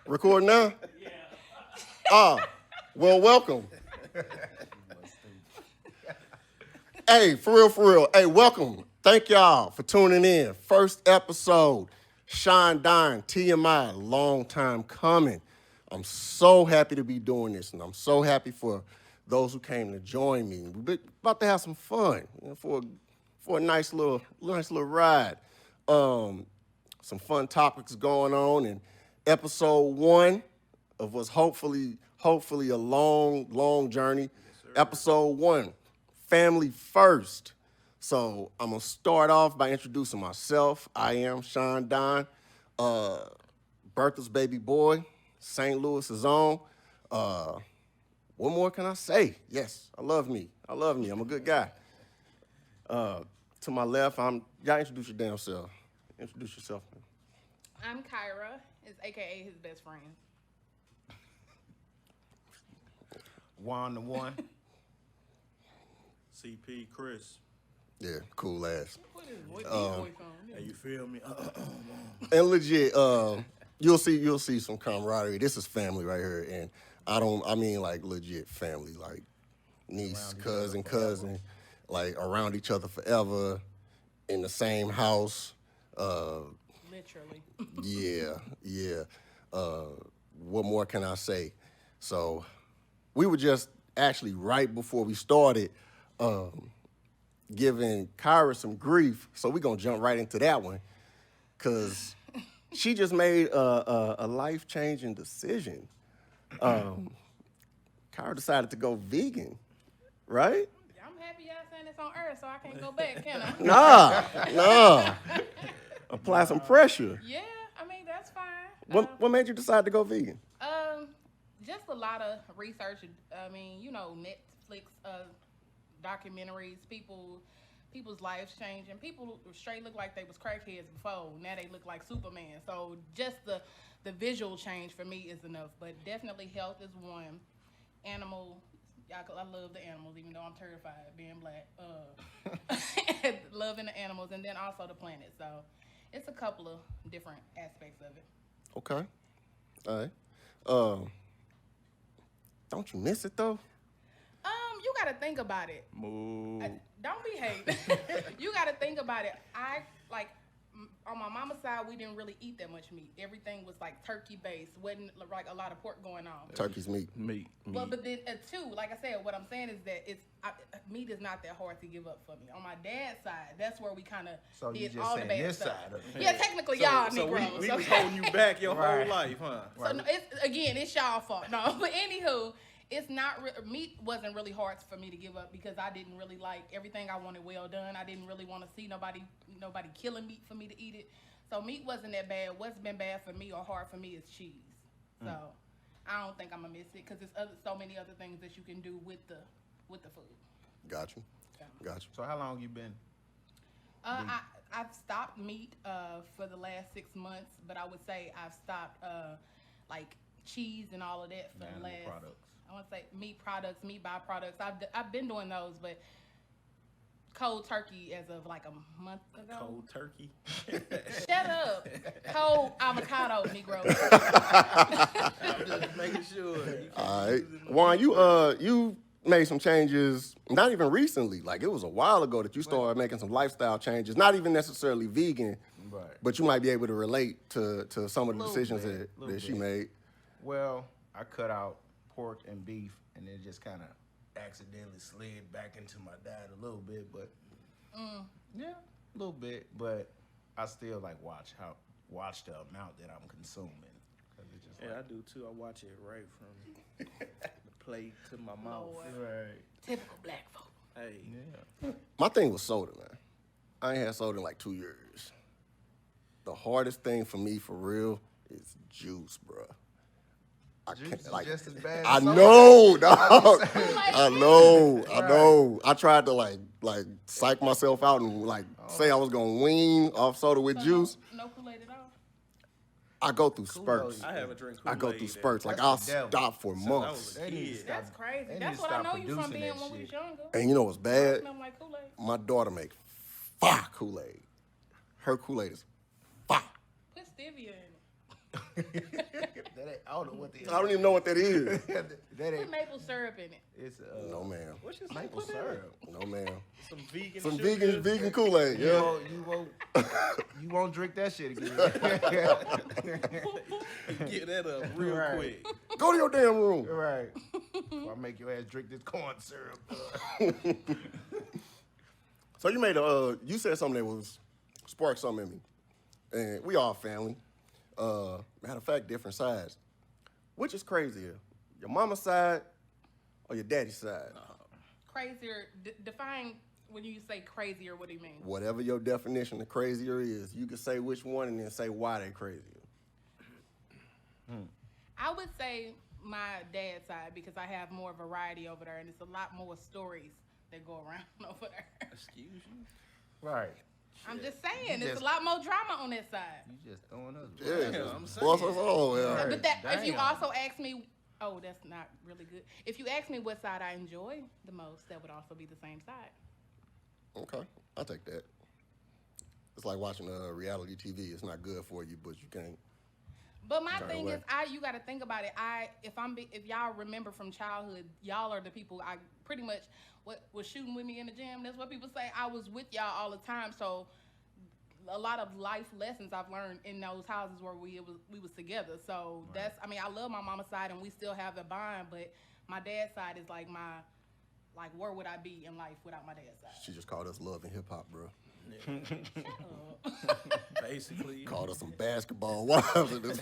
Record now? Yeah. Well, welcome. Hey, for real. Hey, welcome. Thank y'all for tuning in. First episode, Shon Don, TMI, long time coming. I'm so happy to be doing this, and I'm so happy for those who came to join me. We're about to have some fun, for a nice little ride. Some fun topics going on in episode 1 of what's hopefully a long journey. Yes, episode 1, family first. So I'm gonna start off by introducing myself. I am Shon Don, Bertha's baby boy, St. Louis's own. What more can I say? Yes, I love me. I'm a good guy. To my left, y'all introduce your damn self. Introduce yourself. I'm Kyra, aka his best friend. Juan the one. CP Chris. Yeah, cool ass. Hey, you feel me? And legit, you'll see some camaraderie. This is family right here, and I mean like legit family, like niece, cousin, like around each other forever, in the same house. Literally. Yeah. What more can I say? So, we were just actually right before we started giving Kyra some grief. So we're gonna jump right into that one, cause she just made a life-changing decision. Kyra decided to go vegan, right? I'm happy y'all saying this on Earth, so I can't go back, can I? Nah. Apply some pressure. Yeah, I mean that's fine. What made you decide to go vegan? Just a lot of research. I mean, Netflix documentaries, people's lives changing. People straight look like they was crackheads before. Now they look like Superman. So just the visual change for me is enough. But definitely health is one. Animal, I love the animals, even though I'm terrified being black. Loving the animals, and then also the planet. So it's a couple of different aspects of it. Okay. All right. Don't you miss it though? You gotta think about it. Move. Don't be hating. You gotta think about it. On my mama's side, we didn't really eat that much meat. Everything was like turkey based. Wasn't like a lot of pork going on. Turkey's meat. But then too, like I said, what I'm saying is that meat is not that hard to give up for me. On my dad's side, that's where we kind of did all the bad stuff. Yeah, technically y'all Negroes. We was holding you back your whole life, huh? So no, it's y'all fault. No, but anywho. It's not meat wasn't really hard for me to give up because I didn't really like everything I wanted well done. I didn't really want to see nobody killing meat for me to eat it. So meat wasn't that bad. What's been bad for me or hard for me is cheese. So I don't think I'm gonna miss it because there's so many other things that you can do with the food. Got you. So how long you been? I've stopped meat for the last 6 months, but I would say I've stopped like cheese and all of that for the last. Products. I want to say meat products, meat byproducts. I've been doing those, but cold turkey as of like a month ago. Cold turkey? Shut up. Cold avocado, Negro. I'm just making sure. All right. Juan, you made some changes, not even recently. Like, it was a while ago that you started making some lifestyle changes, not even necessarily vegan, Right. but you might be able to relate to some of the decisions that she made. Well, I cut out pork and beef, and then just kind of accidentally slid back into my diet a little bit, but yeah, a little bit. But I still like watch the amount that I'm consuming. It's just I do too. I watch it right from the plate to my mouth. Lord. Right. Typical black folk. Hey. Yeah. My thing was soda, man. I ain't had soda in like 2 years. The hardest thing for me, for real, is juice, bro. Juice is just as bad as I soda. know, dog. Like, I know. I tried to like psych myself out and say I was gonna wean off soda with juice. No Kool-Aid at all? I go through spurts. I haven't drank I Kool-Aid. go through spurts. Like, That's I'll the devil. stop for I was months. a kid. That's crazy. They That's need what to I know stop you from producing being that when we was shit. younger. And you know what's bad? Smell like Kool-Aid. My daughter make fire Kool-Aid. Her Kool-Aid is fire. Put stevia in it. I don't know what the I don't even know what that is. that ain't. Put maple syrup in it. It's No, ma'am. What you say? maple Put in syrup. No, ma'am. it? Some vegan. Some sugars. vegan Kool-Aid, yeah. You won't drink that shit again. Get that up real Right. quick. Go to your damn room. Right. Or I make your ass drink this corn syrup. So you you said something that was sparked something in me, and we all family. Matter of fact, different sides. Which is crazier, your mama's side or your daddy's side? Crazier. Define when you say crazier. What do you mean? Whatever your definition of crazier is, you can say which one and then say why they're crazier. I would say my dad's side because I have more variety over there, and it's a lot more stories that go around over there. Excuse you. Right. I'm just saying, You it's just- a lot more drama on that side. You just throwing us. Yeah, Damn, just I'm bust saying. us all. Yeah. Right. But that, if you Damn. also ask me, oh, that's not really good. If you ask me what side I enjoy the most, that would also be the same side. Okay, I'll take that. It's like watching reality TV. It's not good for you, but you can't. But my Turn thing away. is, you got to think about it. If y'all remember from childhood, y'all are the people I pretty much what was shooting with me in the gym. That's what people say. I was with y'all all the time, so a lot of life lessons I've learned in those houses where we was together. So that's, I mean, I love my mama's side and we still have a bond, but my dad's side is like where would I be in life without my dad's side? She just called us love and hip hop, bro. Basically. Called us some basketball wives. In this.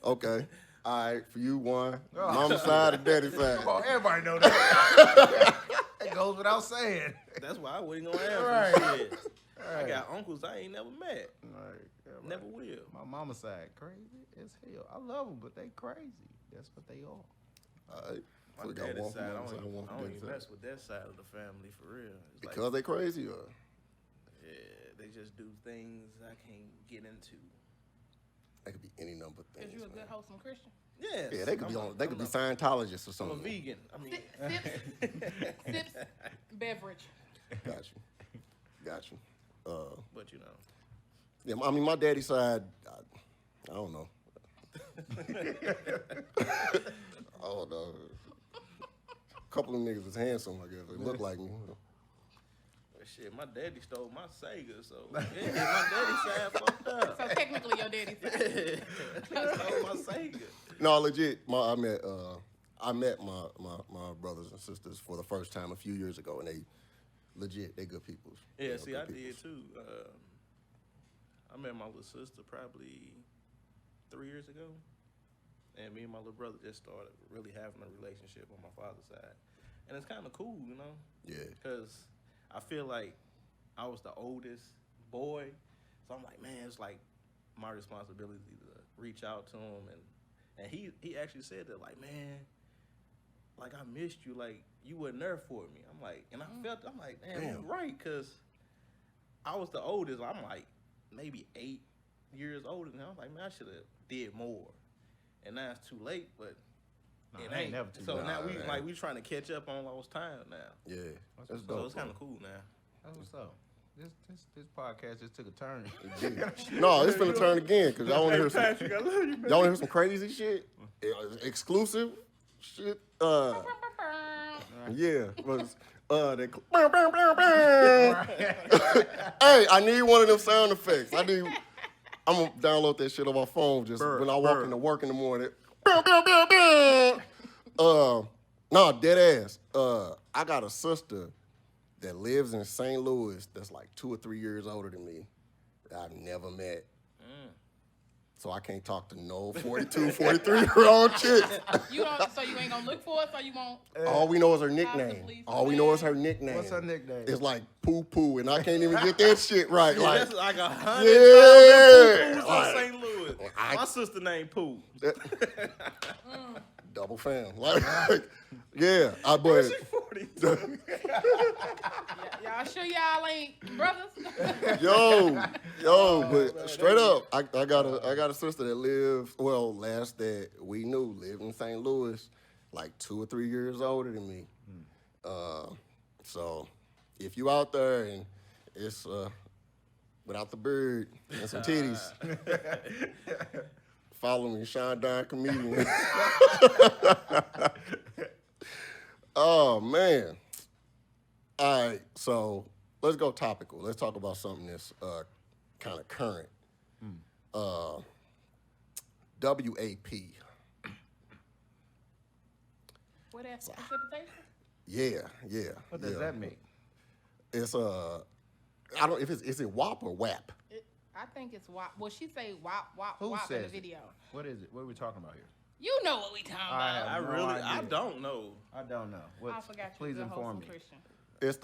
Okay, all right, for you, Juan. Mama's side or daddy's side? Come on, everybody know that. That goes without saying. That's why I wasn't gonna answer Right. shit. I Right. got uncles I ain't never met. Right. Yeah, right. Never will. My mama's side crazy as hell. I love them, but they crazy. That's what they are. All right. My So we got daddy's one for side, I mama's don't side, one even, for I don't daddy's even side. mess with that side of the family for real. It's Because like, they crazy or? yeah, they just do things I can't get into. They could be any number of things. Because you're a good, man. wholesome Christian. Yes. Yeah, they could be I'm on. a- They could I'm be a- Scientologists or I'm a something. vegan. I mean, Sips, beverage. Got you. Got you. but you know. Yeah, I mean, my daddy's side, I don't know. I don't know. A couple of niggas was handsome, I guess. They look like me. But shit, my daddy stole my Sega, so yeah, my daddy side fucked up. So technically your daddy's side. He stole my Sega. No, legit. I met my brothers and sisters for the first time a few years ago, and they good people. Yeah, You know, see, good I did peoples. too. I met my little sister probably 3 years ago, and me and my little brother just started really having a relationship on my father's side, and it's kind of cool, you know, Yeah. because I feel like I was the oldest boy, so I'm like, man, it's like my responsibility to reach out to him, and he actually said that, like, man, like I missed you, like you wasn't there for me. I'm like, and I'm like, damn, Damn. you're right, because I was the oldest. I'm like maybe 8 years older than him. I'm like, man, I should have did more. And now it's too late, but Nah, it it ain't never too so late. now Nah, we trying to catch up on lost time now. Yeah. That's what's dope. So it's kind bro. of cool now. That's what's up. This podcast just took a turn. No, it's finna turn again because y'all want to hear some. Patrick, I love you, man. Y'all want to hear some crazy shit? Exclusive shit. Yeah. Was they, hey, I need one of them sound effects. I'm gonna download that shit on my phone just when I walk into work in the morning. No, dead ass. I got a sister that lives in St. Louis that's like 2 or 3 years older than me that I've never met. So I can't talk to no 42, 43-year-old chicks. So you ain't gonna look for us, or you won't? All we know is her nickname. Possibly. All we know is her nickname. What's her nickname? It's like poo poo, and I can't even get that shit right. Yeah, Like, that's like 100,000 yeah, Poohs like- in St. Louis. My sister named Pooh. double fam. Like, yeah, I but She 42. Y'all sure y'all ain't brothers? yo, but straight up, I got a sister that lives last that we knew lived in St. Louis, like 2 or 3 years older than me. So if you out there and it's without the beard and some titties, Follow me, Shon Don Comedian. Oh, man. All right, so let's go topical. Let's talk about something that's kind of current. WAP. What that's precipitation? Yeah. What does that mean? It's I don't if it's is it WAP or WAP? I think it's WAP. Well, she say WAP Who WAP in says the it? video. What is it? What are we talking about here? You know what we talking about. have no I idea. don't know. I don't know. I forgot you. Please Good, inform wholesome me. Christian. It's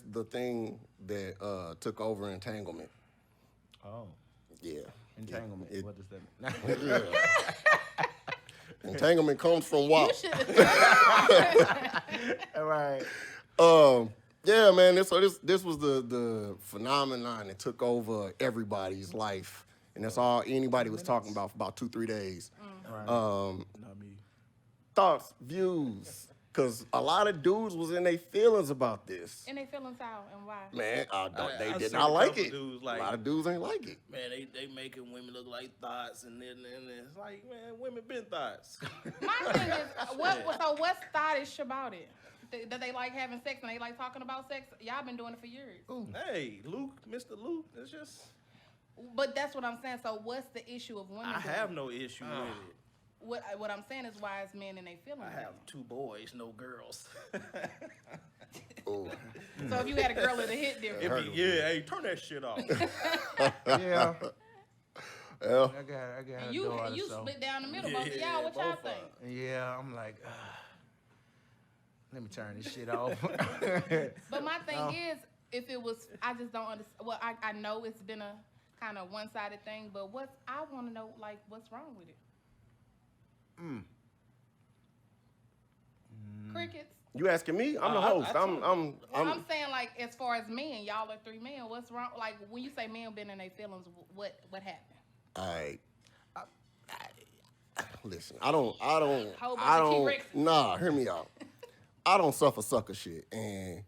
the thing that took over entanglement. Oh, Yeah. entanglement. It- What does that mean? Yeah. Entanglement comes from WAP. You should. All right. Yeah, man. So this was the phenomenon that took over everybody's life, and that's all anybody was talking about for about 2-3 days. Right. Not me. Thoughts, views, because a lot of dudes was in their feelings about this. And they feeling how and why? Man, they I did seen not a like couple it. dudes A like- lot of dudes ain't like it. Man, they making women look like thoughts, and then it's like, man, women been thoughts. My thing is, what's thottish about it? That they like having sex and they like talking about sex? Y'all been doing it for years. Hey, Luke, Mr. Luke, it's just But that's what I'm saying. So what's the issue of women? I doing have it? no issue with it. What I'm saying is why is men and they feeling I have 2 boys, no girls. Oh, So if you had a girl, it'd hit different. Hey, turn that shit off. Yeah. well, I got a And you daughter, so. split down the middle, both of y'all. What y'all both of think? Yeah, I'm like, let me turn this shit off. But my thing is, if it was, I just don't understand. Well, I know it's been a kind of one-sided thing, but I want to know, like, what's wrong with it? Crickets. you asking me? I'm the host. I'm saying, like, as far as men, y'all are 3 men. What's wrong? Like, when you say men been in their feelings, what happened? All right. Listen, Whole bunch of T-Rex. Nah, hear me out. I don't suffer sucker shit, and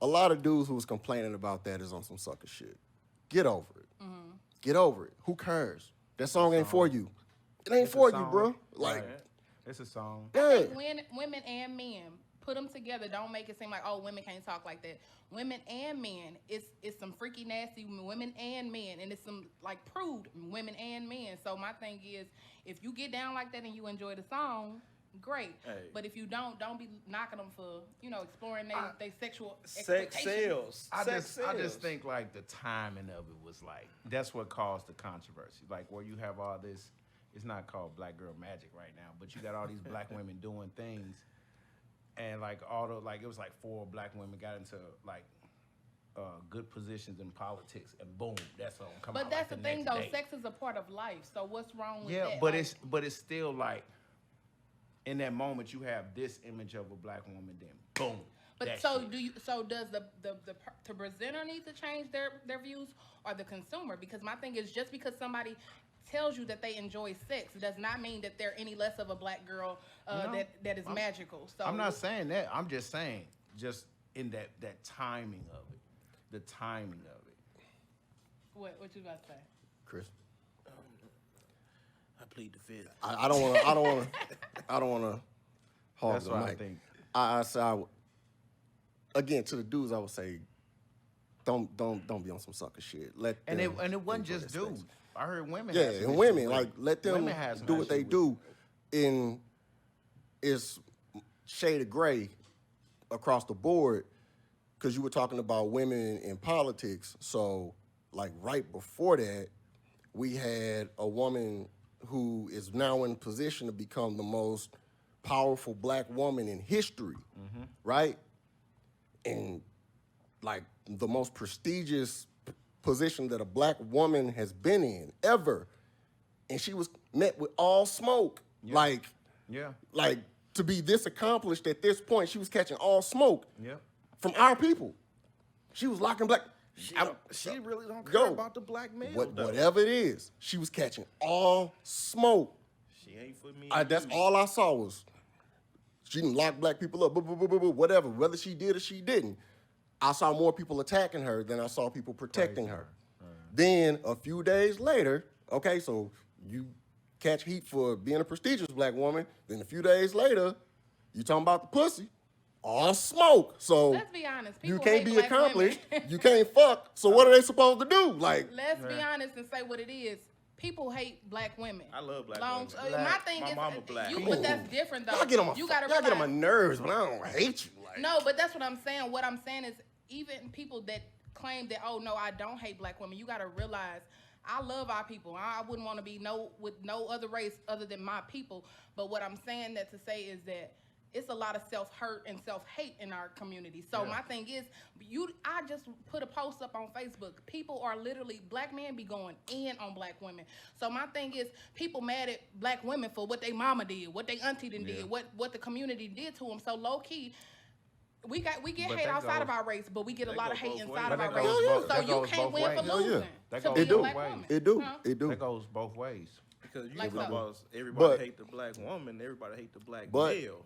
a lot of dudes who was complaining about that is on some sucker shit. Get over it. Mm-hmm. Get over it. Who cares? That song ain't for you. It ain't It's a for you, song. bro. Like, Right. It's a song. yeah. Women and men, put them together. Don't make it seem like, oh, women can't talk like that. Women and men, it's some freaky, nasty women and men, and it's some like prude women and men. So my thing is, if you get down like that and you enjoy the song, great. Hey. But if you don't be knocking them for exploring their sexual Sex expectations. sales. I Sex just think like the timing of it was like that's what caused the controversy. Like where you have all this, it's not called Black Girl Magic right now, but you got all these black women doing things, and like it was like 4 black women got into like good positions in politics, and boom, that's all come out. But that's like the thing, next though. day. Sex is a part of life. So what's wrong with Yeah, that? but Like, it's still like in that moment you have this image of a black woman, then boom. But that so shit. does the presenter need to change their views or the consumer? Because my thing is, just because somebody tells you that they enjoy sex does not mean that they're any less of a black girl No, that is magical. So I'm not saying that. I'm just saying just in that timing of it, the timing of it. What you about to say? Chris. I plead the fifth. I don't want to hog That's the what I mic. think. I say, again, to the dudes, I would say, don't be on some sucker shit. Let And them it wasn't enjoy just their sex. dudes. I heard women. Yeah, had some and issues women, with like, it. let them Women had some do what they issues with do. In it's shade of gray across the board, because you were talking about women in politics. So, like, right before that, we had a woman who is now in position to become the most powerful black woman in history, right? And like the most prestigious position that a black woman has been in ever. And she was met with all smoke. Like to be this accomplished at this point, she was catching all smoke from our people. She was locking black. She really don't care Yo, about the black male. though. Whatever it is, she was catching all smoke. She ain't for me. That's all I saw was she didn't lock black people up, whatever. Whether she did or she didn't, I saw more people attacking her than I saw people protecting her. Then a few days later, okay, so you catch heat for being a prestigious black woman. Then a few days later, you talking about the pussy, all smoke. So Let's be honest. you People can't hate be black accomplished. women. You can't fuck. So what are they supposed to do? Like, Let's be honest and say what it is. People hate black women. I love black My women. thing My is, mama black. but that's different though. y'all get on my, you gotta y'all get on my realize- nerves, but I don't hate you. Like, No, but that's what I'm saying. What I'm saying is, even people that claim that, oh no, I don't hate black women, you gotta realize I love our people. I wouldn't want to be with no other race other than my people. But what I'm saying that to say is that it's a lot of self-hurt and self-hate in our community. So my thing is, I just put a post up on Facebook. People are literally, black men be going in on black women. So my thing is, people mad at black women for what they mama did, what they auntie did, what the community did to them. So low key, we get But hate that outside goes- of our race, but we get a that lot of goes hate both inside ways. of our That race. goes both- So that you goes can't both win for ways. losing. That to goes be a both black ways. woman. it do. Huh? It do. That goes both ways. Because you Like talk so. about everybody But- hate the black woman, everybody hate the black But male.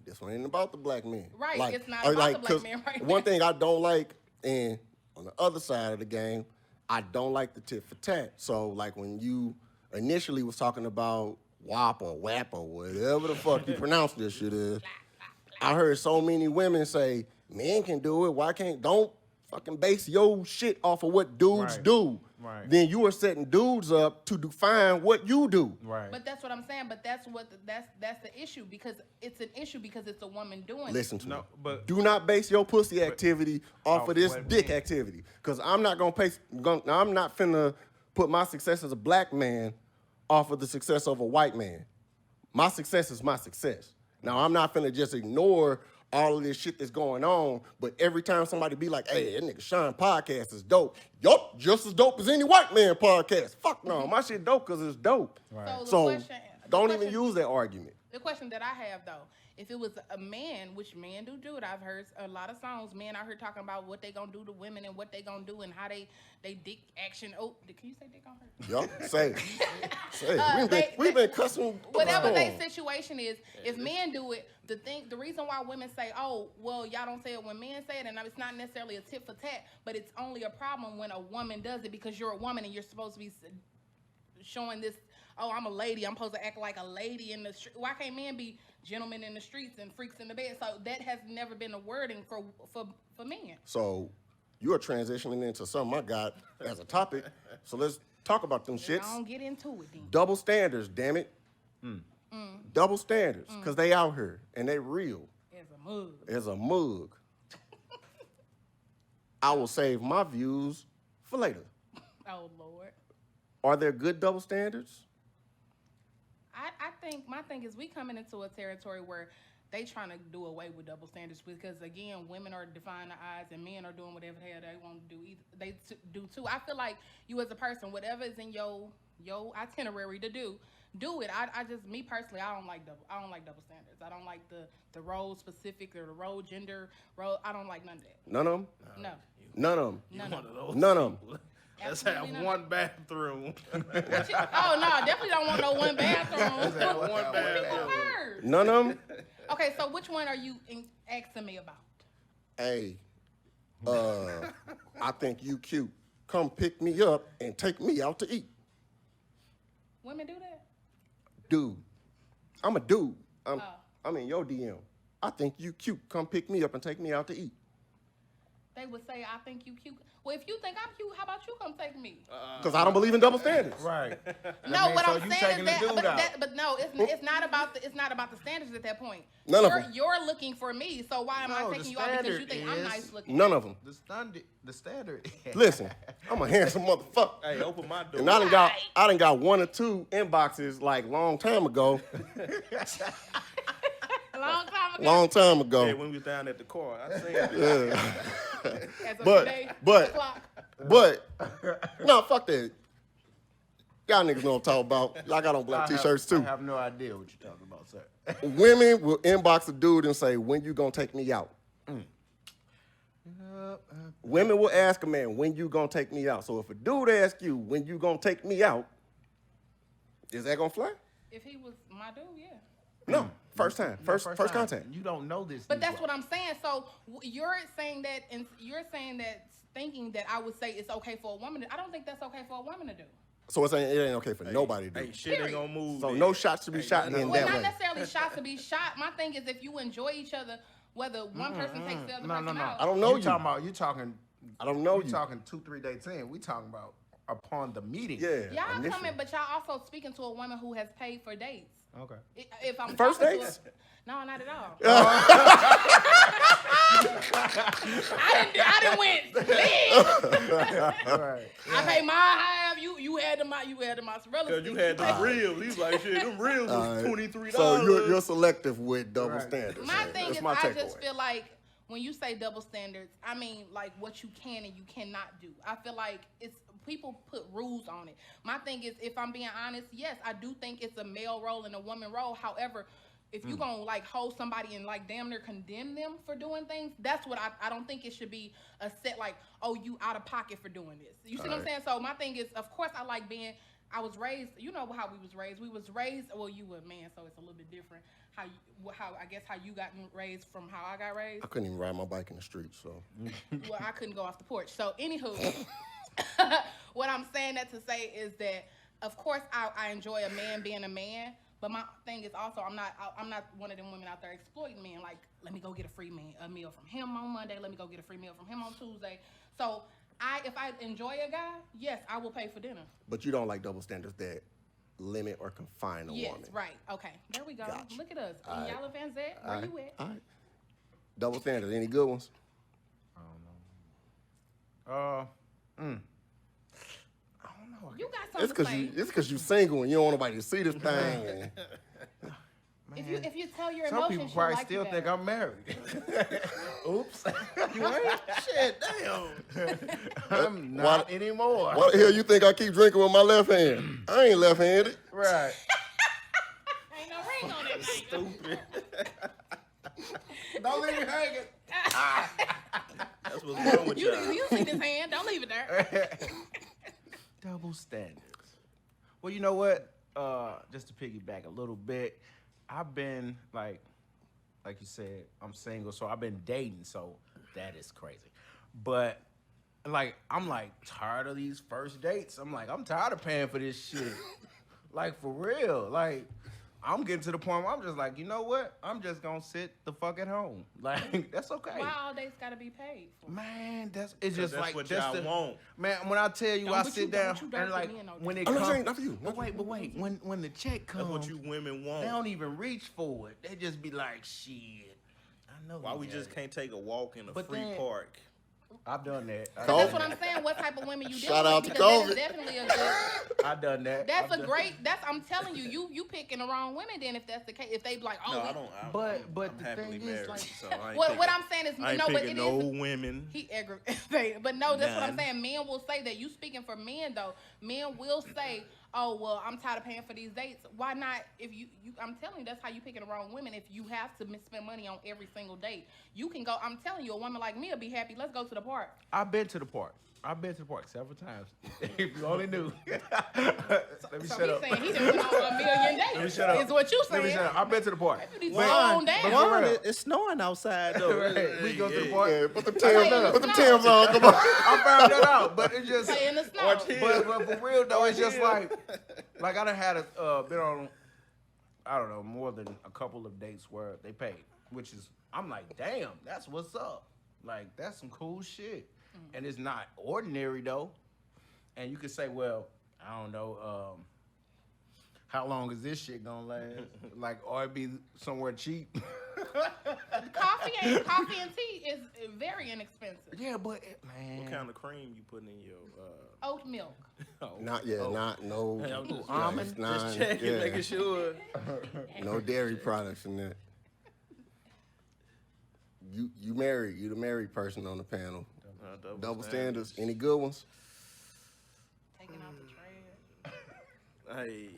this one ain't about the black men. Right, Like, it's not or about like, the black 'cause men right one now. thing I don't like, and on the other side of the game, I don't like the tit for tat. So like when you initially was talking about WAP or WAP or whatever the fuck you pronounce this shit is, I heard so many women say, men can do it, why can't, don't fucking base your shit off of what dudes Right. do. Right. Then you are setting dudes up to define what you do. Right. But that's what I'm saying. But that's the issue, because it's an issue because it's a woman doing Listen to No, me. but- Do not base your pussy activity off Off of this what dick man? activity. Cause I'm not gonna I'm not finna put my success as a black man off of the success of a white man. My success is my success. Now I'm not finna just ignore all of this shit that's going on, but every time somebody be like, hey, that nigga Shon podcast is dope. Yup, just as dope as any white man podcast. Fuck no, my shit dope cause it's dope. Right. So the So question, don't even use that argument. The question that I have though, if it was a man, which men do it, I've heard a lot of songs, men out here talking about what they gonna do to women and what they gonna do and how they dick action. Oh, can you say dick on her? Yup, say it. Say it. We've been cussing. Whatever their storm. situation is, if men do it, the reason why women say, oh, well, y'all don't say it when men say it, and it's not necessarily a tit for tat, but it's only a problem when a woman does it because you're a woman and you're supposed to be showing this, oh, I'm a lady, I'm supposed to act like a lady in the street. Why can't men be gentlemen in the streets and freaks in the bed? So that has never been a wording for men. So you are transitioning into something I got as a topic. So let's talk about them I shits. don't get into it then. Double standards, damn it. Double standards, because they out here and they real As a mug. as a mug. I will save my views for later. Oh, Lord. Are there good double standards? I think my thing is we coming into a territory where they trying to do away with double standards because, again, women are defying the odds and men are doing whatever the hell they want to do. They do too. I feel like you as a person, whatever is in your itinerary to do it. I just, me personally, I don't like double standards. I don't like the role specific or the role gender role. I don't like none of that. None of them? No. None of them. None One of of them. those None of 'em. people. Let's Absolutely have none. one bathroom. Oh no, I definitely don't want no one bathroom. One People bathroom. heard. None of them? Okay, so which one are you asking me about? Hey, I think you cute. Come pick me up and take me out to eat. Women do that? Dude, I'm a dude. Oh. I'm in your DM. I think you cute. Come pick me up and take me out to eat. They would say, I think you cute. Well, if you think I'm cute, how about you come take me? Because I don't believe in double standards. Right. No, what so I'm you saying taking is the that, dude but, out. but no, it's not about the standards at that point. None of them. You're looking for me, so why am No, I the taking you out because you standard think I'm is- nice looking? None of them. The standard. Listen, I'm a handsome motherfucker. Hey, open my door. And I done got one or two inboxes like long time ago. A long time ago. Long time Hey, ago. when we was down at the car, I seen it. Yeah. As of but- today, but- o'clock. But, no, fuck that. Y'all niggas know what I'm talking about. Y'all got on black t-shirts I too. have no idea what you're talking about, sir. Women will inbox a dude and say, when you gonna take me out? Women will ask a man, when you gonna take me out? So if a dude asks you, when you gonna take me out, is that gonna fly? If he was my dude, yeah. No, first time, first time. contact. You don't know this. But Negro. that's what I'm saying. So you're saying that, and you're saying that, thinking that I would say it's okay for a woman. I don't think that's okay for a woman to do. So it's ain't, it ain't okay for nobody to do. Hey, shit ain't gonna move. So then. no shots to be shot in Well, that not way. necessarily shots to be shot. My thing is if you enjoy each other, whether one person takes the other person out. I don't know you. You talking? I don't know You you. talking 2-3 dates in? We talking about upon the meeting. Yeah. Y'all initially. coming, but y'all also speaking to a woman who has paid for dates. Okay. If I'm First talking dates? to no, not at all. I didn't win. Right. I paid my half. You had the mozzarella. Cause you sticks. had them reels. He's like, shit, them reels was $23. So you're selective with double standards. My man. thing That's is, my I takeaway. just feel like when you say double standards, I mean like what you can and you cannot do. I feel like it's people put rules on it. My thing is, if I'm being honest, yes, I do think it's a male role and a woman role. However, if you gonna like hold somebody and like damn near condemn them for doing things, that's what I don't think it should be a set like, oh, you out of pocket for doing this. You see what I'm saying? So my thing is, of course, I like being. I was raised. You know how we was raised. We was raised. Well, you were a man, so it's a little bit different. How you got raised from how I got raised. I couldn't even ride my bike in the street, so. Well, I couldn't go off the porch. So, anywho, what I'm saying that to say is that, of course, I enjoy a man being a man, but my thing is also I'm not one of them women out there exploiting men. Like, let me go get a meal from him on Monday. Let me go get a free meal from him on Tuesday. So, if I enjoy a guy, yes, I will pay for dinner. But you don't like double standards that limit or confine a Yes, woman. right. Okay, there we go. Gotcha. Look at us. All right. Yellow Van Zet, where you at? All right. Double standards. Any good ones? I don't know. You got something to say. It's because you single and you don't want nobody to see this thing. And If you tell your Some emotions, people she'll probably like you still think better. I'm married. Oops. You ain't? Shit, damn. I'm not anymore. why the hell you think I keep drinking with my left hand? I ain't left-handed. Right. Ain't no ring on that thing. Stupid. Don't leave me hanging. That's what's wrong with You y'all. see this hand? Don't leave it there. Double standards. Well, you know what? Just to piggyback a little bit, I've been like you said, I'm single, so I've been dating, so that is crazy. But like, I'm like tired of these first dates. I'm tired of paying for this shit. Like for real. Like, I'm getting to the point where I'm just like, you know what? I'm just gonna sit the fuck at home. Like, that's okay. Why all dates gotta be paid for? Man, it's just That's like what that's y'all the, want. Man, when I tell you, Don't I put sit you- down don't you dark and like for me and no when it I'm not comes. saying not for you. But wait. When the check That's comes, what you women want. they don't even reach for it. They just be like, shit. I know. Why you we got just it." can't take a walk in a But free then- park? I've done that. But that's what I'm saying. What type of women you Shout dealing out with? to Because COVID. that is definitely a good. I've done that. That's I've a done- great. I'm telling you, you picking the wrong women. Then if that's the case, if they be like, oh, No, we- I don't. But I'm the happily thing is, married, like- so I ain't What picking, I'm saying is, I ain't no, but picking it no is. women. He aggravated, but no, that's what I'm None. saying. Men will say that. You speaking for men though. Men will say, "Oh well, I'm tired of paying for these dates. Why not? If you I'm telling you, that's how you picking the wrong women. If you have to spend money on every single date, you can go. I'm telling you, a woman like me will be happy. Let's go to the park. I've been to the park. Several times. If you only knew. Let me So shut he's up. saying he done went on a million dates. Let me shut up. Is what you Let me saying? shut up. I've been to the park. You need to But- slow down. Juan, It's snowing outside though. Right. We go to the park. Yeah, put them Hey, Timbs, put them no. Timbs on. Come on. I found that out, but it's just. Play in the snow. But for real though, it's just like I done had been on, I don't know, more than a couple of dates where they paid, which is I'm like, damn, that's what's up. Like that's some cool shit, and it's not ordinary though. And you could say, well, I don't know, how long is this shit gonna last? Like, or it be somewhere cheap. Coffee and tea is very inexpensive. Yeah, but man, What kind of cream you putting in your? Oat milk. No. almond? it's not- Just checking, yeah, making sure. No dairy products in there. You married. You the married person on the panel. Double standards. Any good ones? Taking out the trash. Hey,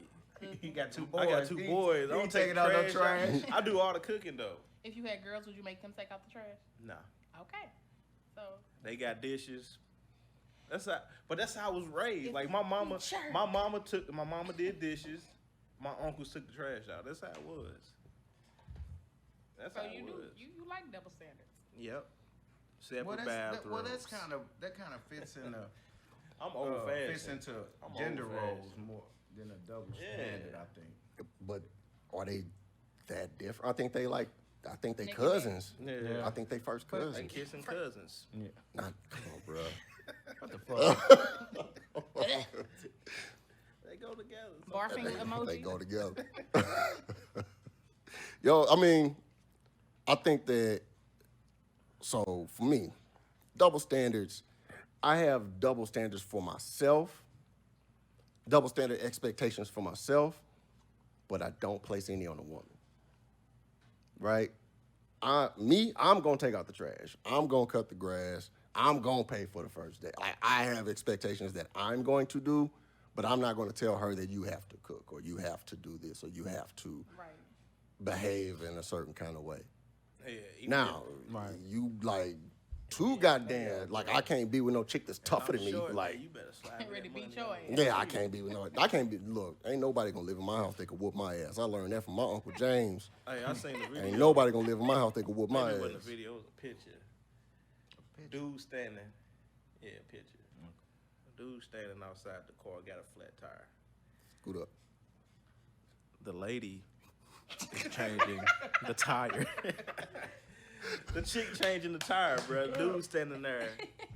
he got two boys. I got two boys. I He don't ain't take taking out no trash. trash. I do all the cooking though. If you had girls, would you make them take out the trash? Nah, Okay. So they got dishes. That's how I was raised. It's Like my mama church. my mama did dishes. My uncles took the trash out. That's how it was. That's So how you it do was. you like double standards. Yep. Separate Well, bathrooms. that kind of fits in the. I'm old fashioned. fits into I'm gender old-fashioned. roles more than a double standard, I think. But are they that different? I think they Nick and cousins. Yeah. I think they first They cousins. kissing cousins. Yeah. Not, come on, bro. What the fuck? They go together. Barfing emoji. They go together. Yo, I mean, I think that, so for me, double standards, I have double standards for myself, double standard expectations for myself, but I don't place any on a woman. Right? I'm going to take out the trash. I'm going to cut the grass. I'm going to pay for the first day. I have expectations that I'm going to do, but I'm not going to tell her that you have to cook or you have to do this or you have to Right. behave in a certain kind of way. Yeah, even Now, you like too goddamn, like I can't be with no chick that's tougher than me. short, Like, man, you better slide me Ready that to beat money your on. ass. yeah, I can't be, look, ain't nobody gonna live in my house that could whoop my ass. I learned that from my Uncle James. Hey, I seen the video. Ain't nobody gonna live in my house that could whoop my Maybe it wasn't a ass. video, it was a picture. Dude standing. Yeah, picture. Dude standing outside the car, got a flat tire. Scoot up. The lady is changing the tire. The chick changing the tire, bro. Dude standing there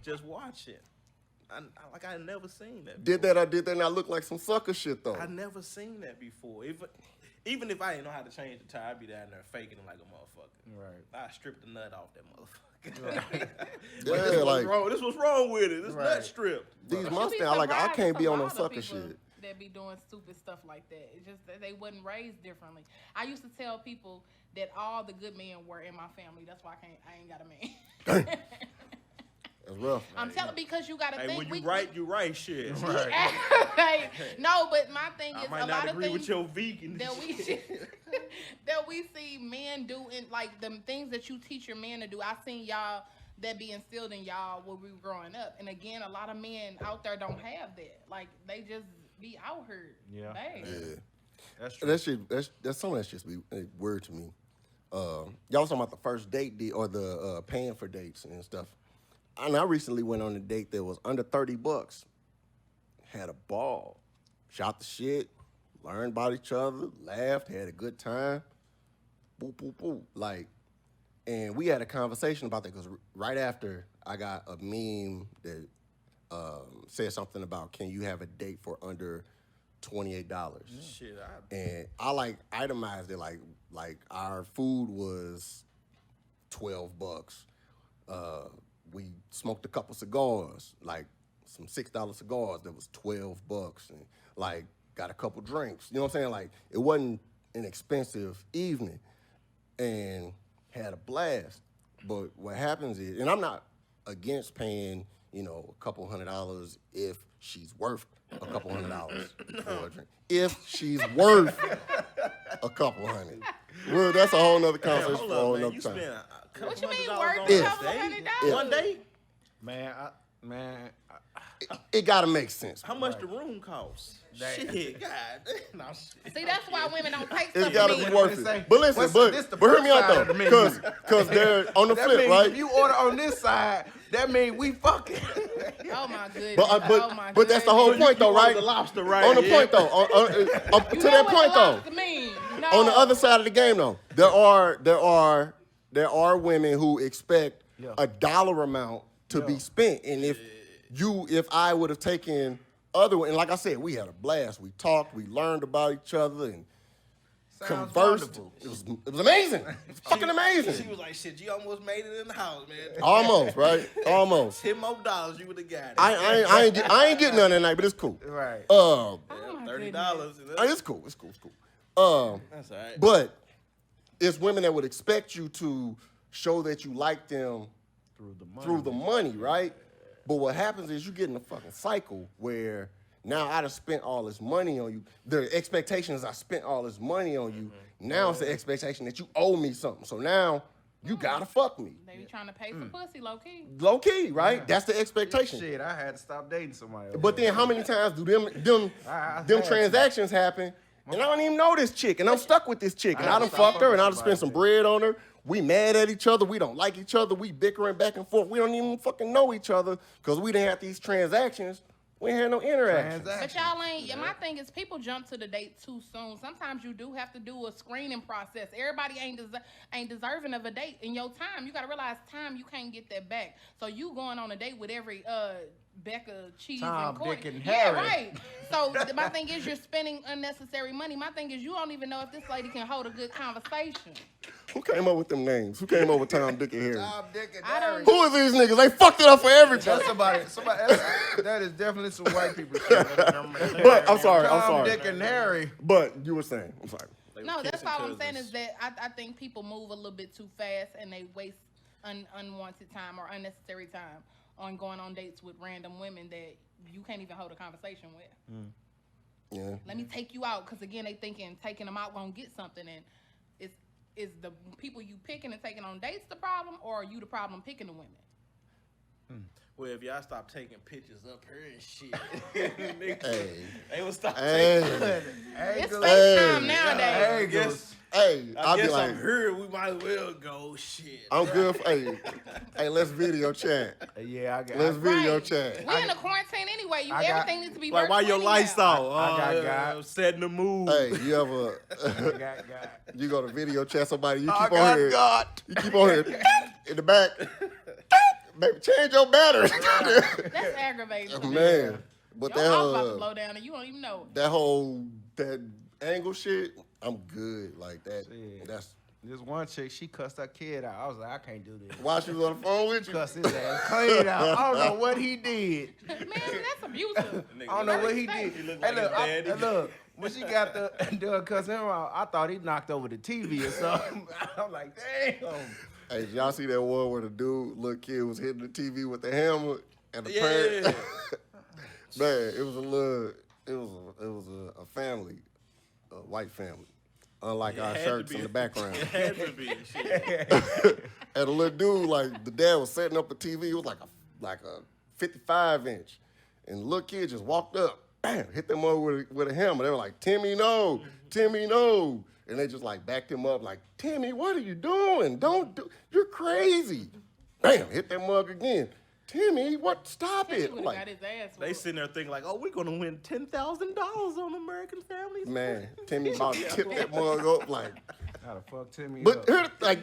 just watching. I never seen that. Did that not look like some sucker shit though? I never seen that before. Even if I didn't know how to change the tire, I'd be down there faking it like a motherfucker. Right. I stripped the nut off that motherfucker. Yeah, like This was wrong with it. This nut stripped. these You be Mustangs, like I surprised can't it's be a on no lot of sucker people shit. That be doing stupid stuff like that. It's just that they wasn't raised differently. I used to tell people that all the good men were in my family. That's why I ain't got a man. That's rough. I'm telling because you gotta Hey, think. when you right shit. Right. No, but my thing I is might a not lot of agree things with your vegan that we shit. that we see men do in like the things that you teach your man to do. I seen y'all that be instilled in y'all when we were growing up. And again, a lot of men out there don't have that. Like they just be out here. Yeah. Bad. Yeah. That's true. That shit, that's some of that shit be weird to me. Y'all was talking about the first date or the paying for dates and stuff. And I recently went on a date that was under $30. Had a ball. Shot the shit. Learned about each other. Laughed. Had a good time. Boop, boop, boop. Like, and we had a conversation about that because right after I got a meme that said something about, can you have a date for under $28? Shit, And I like itemized it like our food was $12. We smoked a couple cigars, like some $6 cigars that was $12, and like got a couple drinks. You know what I'm saying? Like it wasn't an expensive evening, and had a blast. But what happens is, and I'm not against paying, a couple $100 if she's worth a couple $100 for a drink. If she's worth a couple $100. Well, that's a whole nother conversation for a whole nother time. What you mean $100 worth on a If. couple $100? One day? Man, It gotta make sense. How much the room costs? Shit, God. No, shit. See, that's why women don't take It's stuff gotta from be me. worth Say, it. But listen, what's- but this the hear me flip out side of the though, menu. because they're on the that flip, means right? if you order on this side, that means we fucking. Oh my goodness. But that's the whole point though, right? The lobster, right? On the Yeah. point though, to that point though, No. on the other side of the game though, there are women who expect a dollar amount to be spent, and if I would have taken and like I said, we had a blast. We talked, we learned about each other, and conversed. Wonderful. It was amazing. It's fucking amazing. She was like, shit, you almost made it in the house, man. Almost, right? Almost. $10 more, you would have got it. I ain't getting none that night, but it's cool. Right. Oh my $30. It's cool. It's cool. That's all right. But it's women that would expect you to show that you like them through the money, right? But what happens is you get in a fucking cycle where now I done spent all this money on you. The expectation is I spent all this money on you. Now it's the expectation that you owe me something. So now you gotta fuck me. They be trying to pay for pussy, low key. Low key, right? That's the expectation. Shit, I had to stop dating somebody else. But then how many times do them I transactions happen? And I don't even know this chick, and I'm stuck with this chick, and I done stopped fucked her, and I done fucking spent some somebody. bread on her. We mad at each other. We don't like each other. We bickering back and forth. We don't even fucking know each other because we done had these transactions We ain't had no interaction. But y'all ain't. Yeah. My thing is, people jump to the date too soon. Sometimes you do have to do a screening process. Everybody ain't deserving of a date in your time. You gotta realize time you can't get that back. So you going on a date with every Becca, Cheese, Tom, and Courtney. Dick, and Yeah, Harry. right. So my thing is, you're spending unnecessary money. My thing is, you don't even know if this lady can hold a good conversation. Who came up with them names? Who came up with Tom, Dick, and Harry? Tom, Dick, and I Harry. don't- Who is these niggas? They fucked it up for everybody. That's somebody. That is definitely some white people shit. But I'm sorry. Tom, Dick, and Harry. But you were saying, I'm sorry. They No, were that's kissing all I'm saying cousins. is that I think people move a little bit too fast and they waste unwanted time or unnecessary time on going on dates with random women that you can't even hold a conversation with. Yeah. Let me take you out, because again, they thinking taking them out gonna get something, and is the people you picking and taking on dates the problem, or are you the problem picking the women? Well, if y'all stop taking pictures up here and shit, niggas, Hey. they will stop Hey. taking. It's Hey. FaceTime nowadays. Hey, Guess, Hey, I I'll be guess like, I'm here. We might as well go. Shit. I'm good for, hey, let's video chat. Yeah, I got. Let's video Right. chat. We in a quarantine anyway. I got- Everything needs to be Like, why your virtual lights anyhow. off? I got setting the mood. Hey, you ever, got. you go to video chat somebody, you I keep on got here, got. you keep on here in the back, baby, change your battery. That's aggravating. Man, but Your house about to that, blow down and you don't even know. that angle shit, I'm good like that. Yeah. That's This one chick, she cussed her kid out. I was like, I can't do this. why she was on the phone with you. Cuss his ass clean out. I don't know what he did. Man, that's abusive. I don't know what he did. He look Hey, like look, his daddy. look, when she got done cussing him out, I thought he knocked over the TV or something. I'm like, damn. Hey, did y'all see that one where the little kid was hitting the TV with the hammer and the Yeah. parent? Man, it was a family, a white family, unlike our It had to shirts be. in the background. It had to be. Shit. And the little dude, like the dad was setting up a TV. It was like a 55-inch, and the little kid just walked up, bam, hit them over with a hammer. They were like, "Timmy, no, Timmy, no," and they just like backed him up, like, "Timmy, what are you doing? Don't do. You're crazy." Bam, hit that mug again. Timmy, what? Stop He it! would I'm have got like, his ass They whooped. sitting there thinking like, oh, we're gonna win $10,000 on American Families. man, Timmy about to tip that mug up, like. How the fuck Timmy But up? here, like,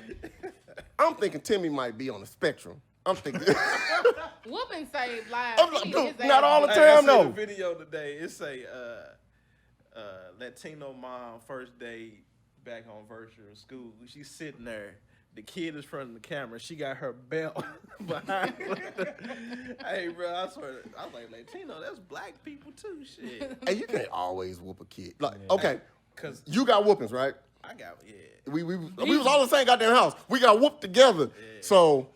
I'm thinking Timmy might be on the spectrum. I'm thinking. Whooping saved lives. I'm like, He dude, his ass not all the whooped. time. Hey, I seen though. a video today. It's a Latino mom first day back on virtual school. She's sitting there. The kid is front of the camera. She got her belt behind her. Hey, bro, I swear, I was like, Latino, that's black people too, shit. Hey, you can't always whoop a kid. Like, okay, Cause you got whoopings, right? I got, yeah. We was all in the same goddamn house. We got whooped together. So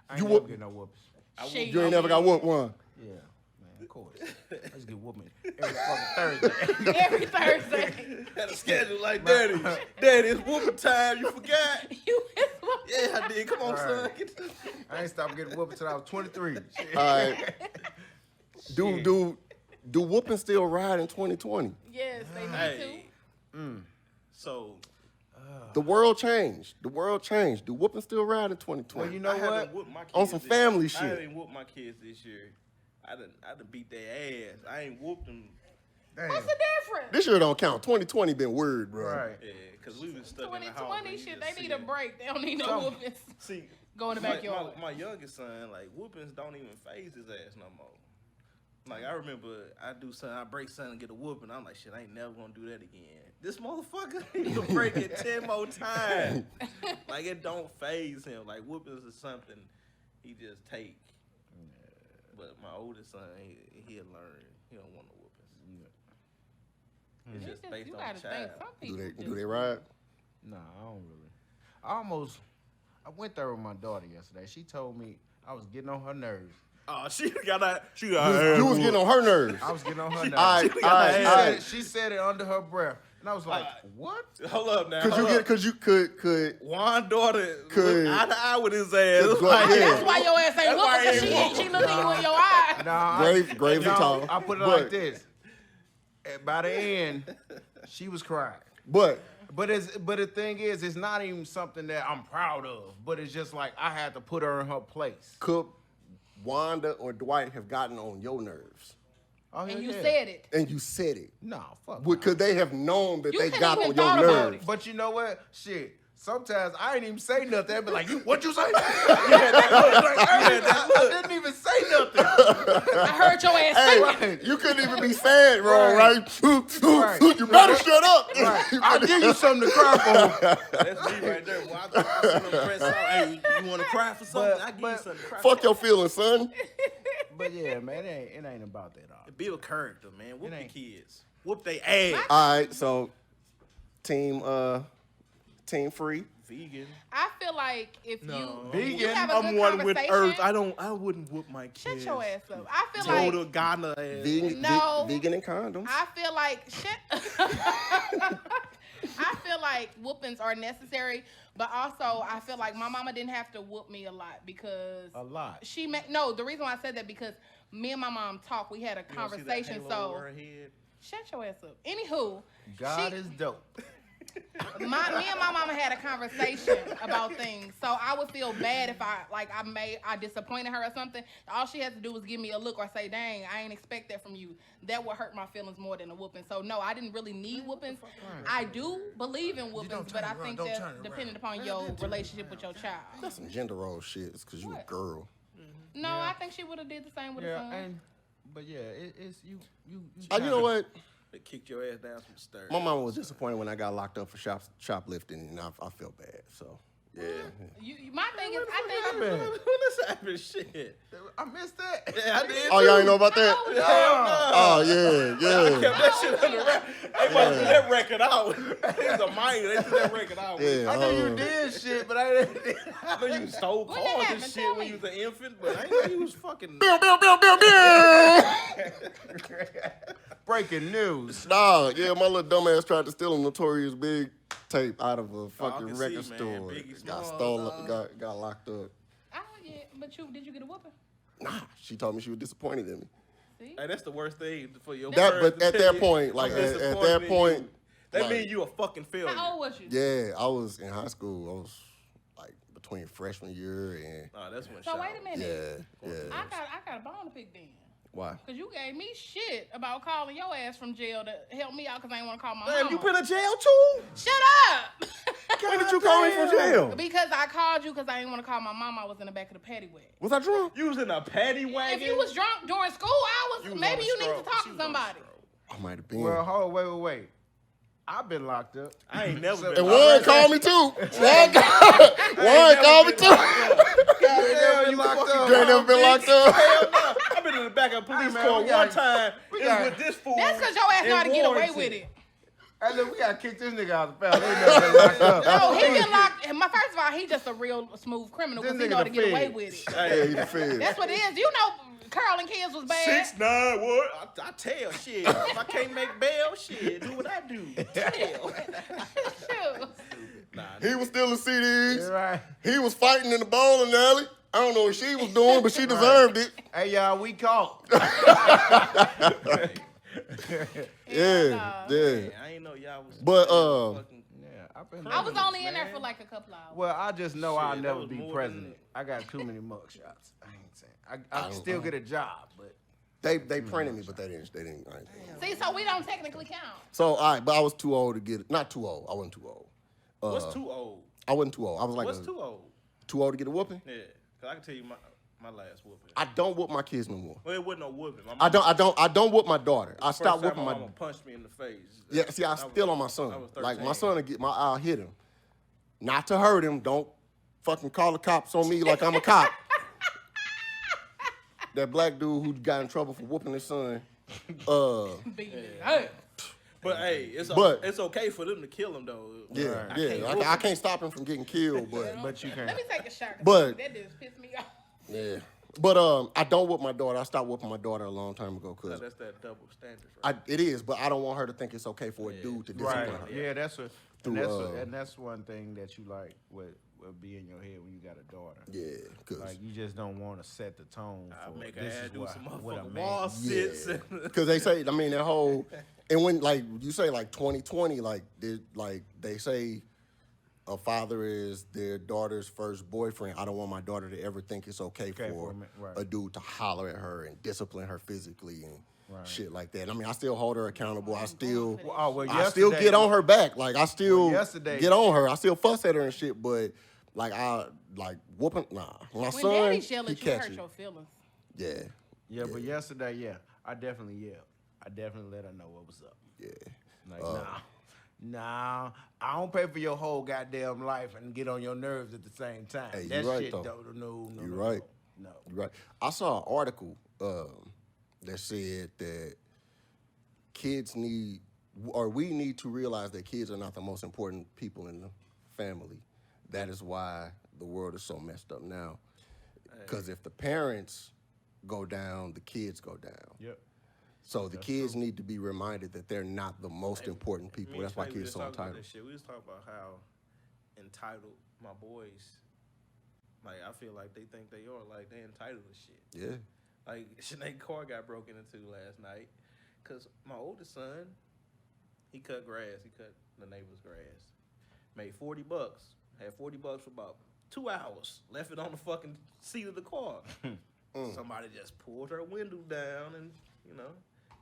I you ain't whoop- never get no whoopers. Shit. you ain't never got whooped one. Yeah, man, of course. I just get whooping every fucking Thursday. Every Thursday. Had a schedule like Daddy. Daddy, it's whooping time. You forgot? You is whooping. Yeah, I did. Come on, son. Right. Get this. I ain't stopped getting whooping until I was 23. Shit. All right. Do whooping still ride in 2020? Yes, they need Hey. So, The world changed. The world changed. Do whooping still ride in 2020? Well, you know I haven't what? whooped my kids On some this- family I shit. haven't whooped my kids this year. I done beat their ass. I ain't whooped them. Damn. What's the difference? This year don't count. 2020 been weird, bro. Right. Yeah, because we been stuck in the house. 2020 and you shit, just they need a see- break. They don't need no Some- whoopings. See, Go in the backyard. My youngest son, like, whoopings don't even phase his ass no more. Like, I remember I do something, I break something and get a whooping. I'm like, shit, I ain't never gonna do that again. This motherfucker, he'll break it 10 more times. Like, it don't phase him. Like, whoopings is something he just take. But my oldest son, he'll learn. He don't want no whoopings. It's just based you on gotta the think. child. Some Do people they ride? Nah, I don't really. I went there with my daughter yesterday. She told me I was getting on her nerves. Oh, she got her You ass was getting on her nerves. I was getting on her nerves. All right, all right, all right. She said it under her breath. And I was like, what? Hold up now. Cause you could. Juan daughter Could- look eye to eye with his ass. Could- Like, yeah. That's why your ass ain't That's why whooping, he because ain't she looking you in your eye. Nah, Grave and tall. I put it But- like this. By the end, she was crying. But But the thing is, it's not even something that I'm proud of. But it's just like I had to put her in her place. could Wanda or Dwight have gotten on your nerves? Oh, and you yeah. said it. and you said it. No, fuck. Because they have known that You they couldn't got even on your thought about nerves. it. But you know what? Shit. Sometimes I ain't even say nothing. I be like, "What you say?" I didn't even say nothing. I heard your ass Hey, thinking. you couldn't even be sad, bro, Right. right? Right. You better shut up. Right. I'll give you something to cry for. That's me right there. Well, I see them press out. Hey, you want to cry for something? I give you something to cry Fuck for. your feelings, son. But yeah, man, it ain't about that all. Build character, man. Whoop It the ain't. kids. Whoop they ass. All right, so team free. Vegan. I feel like if No. you Vegan. have a I'm good one with conversation, Earth. I wouldn't whoop my shut kids. your ass up. I feel Total like Ghana ass. No. Vegan and condoms. I feel like I feel like whoopings are necessary, but also I feel like my mama didn't have to whoop me a lot because A lot. the reason why I said that because me and my mom talked. We had a You don't see that conversation. halo So over her head? shut your ass up. Anywho, God is dope. me and my mama had a conversation about things, so I would feel bad if I disappointed her or something. All she has to do is give me a look or say, "Dang, I ain't expect that from you." That would hurt my feelings more than a whooping. So no, I didn't really need whoopings. I do believe in whoopings, but I think that depending upon your relationship with your child. That's some gender role shit. It's because you a What? girl. No, I think she would have did the same with her son. But yeah, it's you. You know what? They kicked your ass down some stairs. My mama was disappointed when I got locked up for shoplifting, and I felt bad. So yeah. My thing is, I think happened? When this happened, shit. I missed that. Yeah, I did. Oh, y'all ain't know about that? Oh, Oh yeah. Kept that shit on the record. They must threw that record out. It was a minor. They threw that record out. Yeah. I knew you did shit, but I didn't. I know you stole When that cars and happened? shit Tell when me. you was an infant, but I ain't know you was fucking. Breaking news. Nah, yeah, my little dumbass tried to steal a Notorious Big tape out of a fucking can record see, man. store. Biggie Got Smalls, stolen, dog. got locked up. I don't get. But did you get a whooping? Nah, she told me she was disappointed in me. See, Hey, that's the worst thing for your That, parents but to at tell that you, point, like I'm at disappointed that in point, you. That like, means you a fucking failure. how old was you? yeah, I was in high school. I was like between freshman year and Nah, that's when. So wait a minute. yeah. I got a bone to pick then. Why? Cause you gave me shit about calling your ass from jail to help me out because I ain't want to call my Damn, mama. you been in jail too? Shut up. When did you call me from jail? Because I called you because I didn't want to call my mama. I was in the back of the paddy wagon. Was I drunk? You was in a paddy wagon. If you was drunk during school hours, You was maybe on a you need to stroke. talk She to was on a somebody. stroke. I might have been. Well, hold on, wait. I've been locked up. I ain't never been. and locked Juan up. called me too. Juan called me too. Goddamn, you locked up. You ain't never been locked up. Hell no. I've been in the back of a police man, car we got- one time. we It got- was with this fool. That's because your ass know how to in get away Warrington. with it. Hey, look, we gotta kick this nigga out the family. He never been locked up. No, he been locked. First of all, he just a real smooth criminal This because he nigga know how the to get away feds. with it. Yeah, he the feds. That's what it is. You know, curling kids was bad. 6'9", what? I tell shit. If I can't make bail, shit, do what I do. Tell. Shoot. Nah, He was stealing CDs. That's right. He was fighting in the bowling alley. I don't know what she was doing, but she deserved it. Hey, y'all, we caught. Yeah, yeah. I ain't know y'all was. But, fucking- Yeah, I've been. I was only in there man. for like a couple hours. Well, I just know Shit, I'll that never was be more president. than- I got too many mugshots. I ain't saying. I I can don't still know. get a job, but They printed me, but they didn't. I ain't think. See, so we don't technically count. So all right, but I was too old to get it. Not too old. I wasn't too old. What's too old? I wasn't too old. I was like What's too old? too old to get a whooping. Yeah, cause I can tell you my last whooping. I don't whoop my kids no more. Well, it wasn't no whooping. My I mama- don't whoop my daughter. I first stopped time whooping my my. mama punched me in the face. Yeah, see, I was- still on my I son. was Like my 13. son will get I'll hit him, not to hurt him. Don't fucking call the cops on me like I'm a cop. That black dude who got in trouble for whooping his son. Hey. But hey, it's But- it's okay for them to kill him though. Yeah, I yeah. can't I, whoop I him. can't stop him from getting killed, but you can. Let me take a shot. But- That just pissed me off. yeah. But I don't whoop my daughter. I stopped whooping my daughter a long time ago No, because that's that double standard. Right? it is. But I don't want her to think it's okay for a dude to discipline Right. her. Yeah, that's a. Through, And that's one thing that you like would be in your head when you got a daughter. Yeah, because Like you just don't want to set the tone I for make her this ass is do some what a motherfucking man. wall sits. yeah, and- because they say I mean that whole and when like you say like 2020 like they say a father is their daughter's first boyfriend. I don't want my daughter to ever think it's okay Okay, for for a man, right. a dude to holler at her and discipline her physically and shit like that. I mean, I still hold her accountable. I still yesterday, get on her back. Like I still yesterday, get on her. I still fuss at her and shit. But like whooping. Nah, my When son, daddy yell he at you, catch hurt it. your feelings. Yeah. But yesterday, I definitely yelled. I definitely let her know what was up. Yeah. Like, nah, I don't pay for your whole goddamn life and get on your nerves at the same time. Hey, that you right, shit, though. No. You're right. No. You're right. I saw an article that said that we need to realize that kids are not the most important people in the family. That is why the world is so messed up now. Because if the parents go down, the kids go down. Yep. So the kids need to be reminded that they're not the most important people. That's why kids are so entitled. We was talking about how entitled my boys, like I feel like they think they are, like they entitled to shit. Yeah. Like Sinead's car got broken into last night because my oldest son, he cut grass. He cut the neighbor's grass. Made $40. Had $40 for about 2 hours. Left it on the fucking seat of the car. Somebody just pulled her window down and,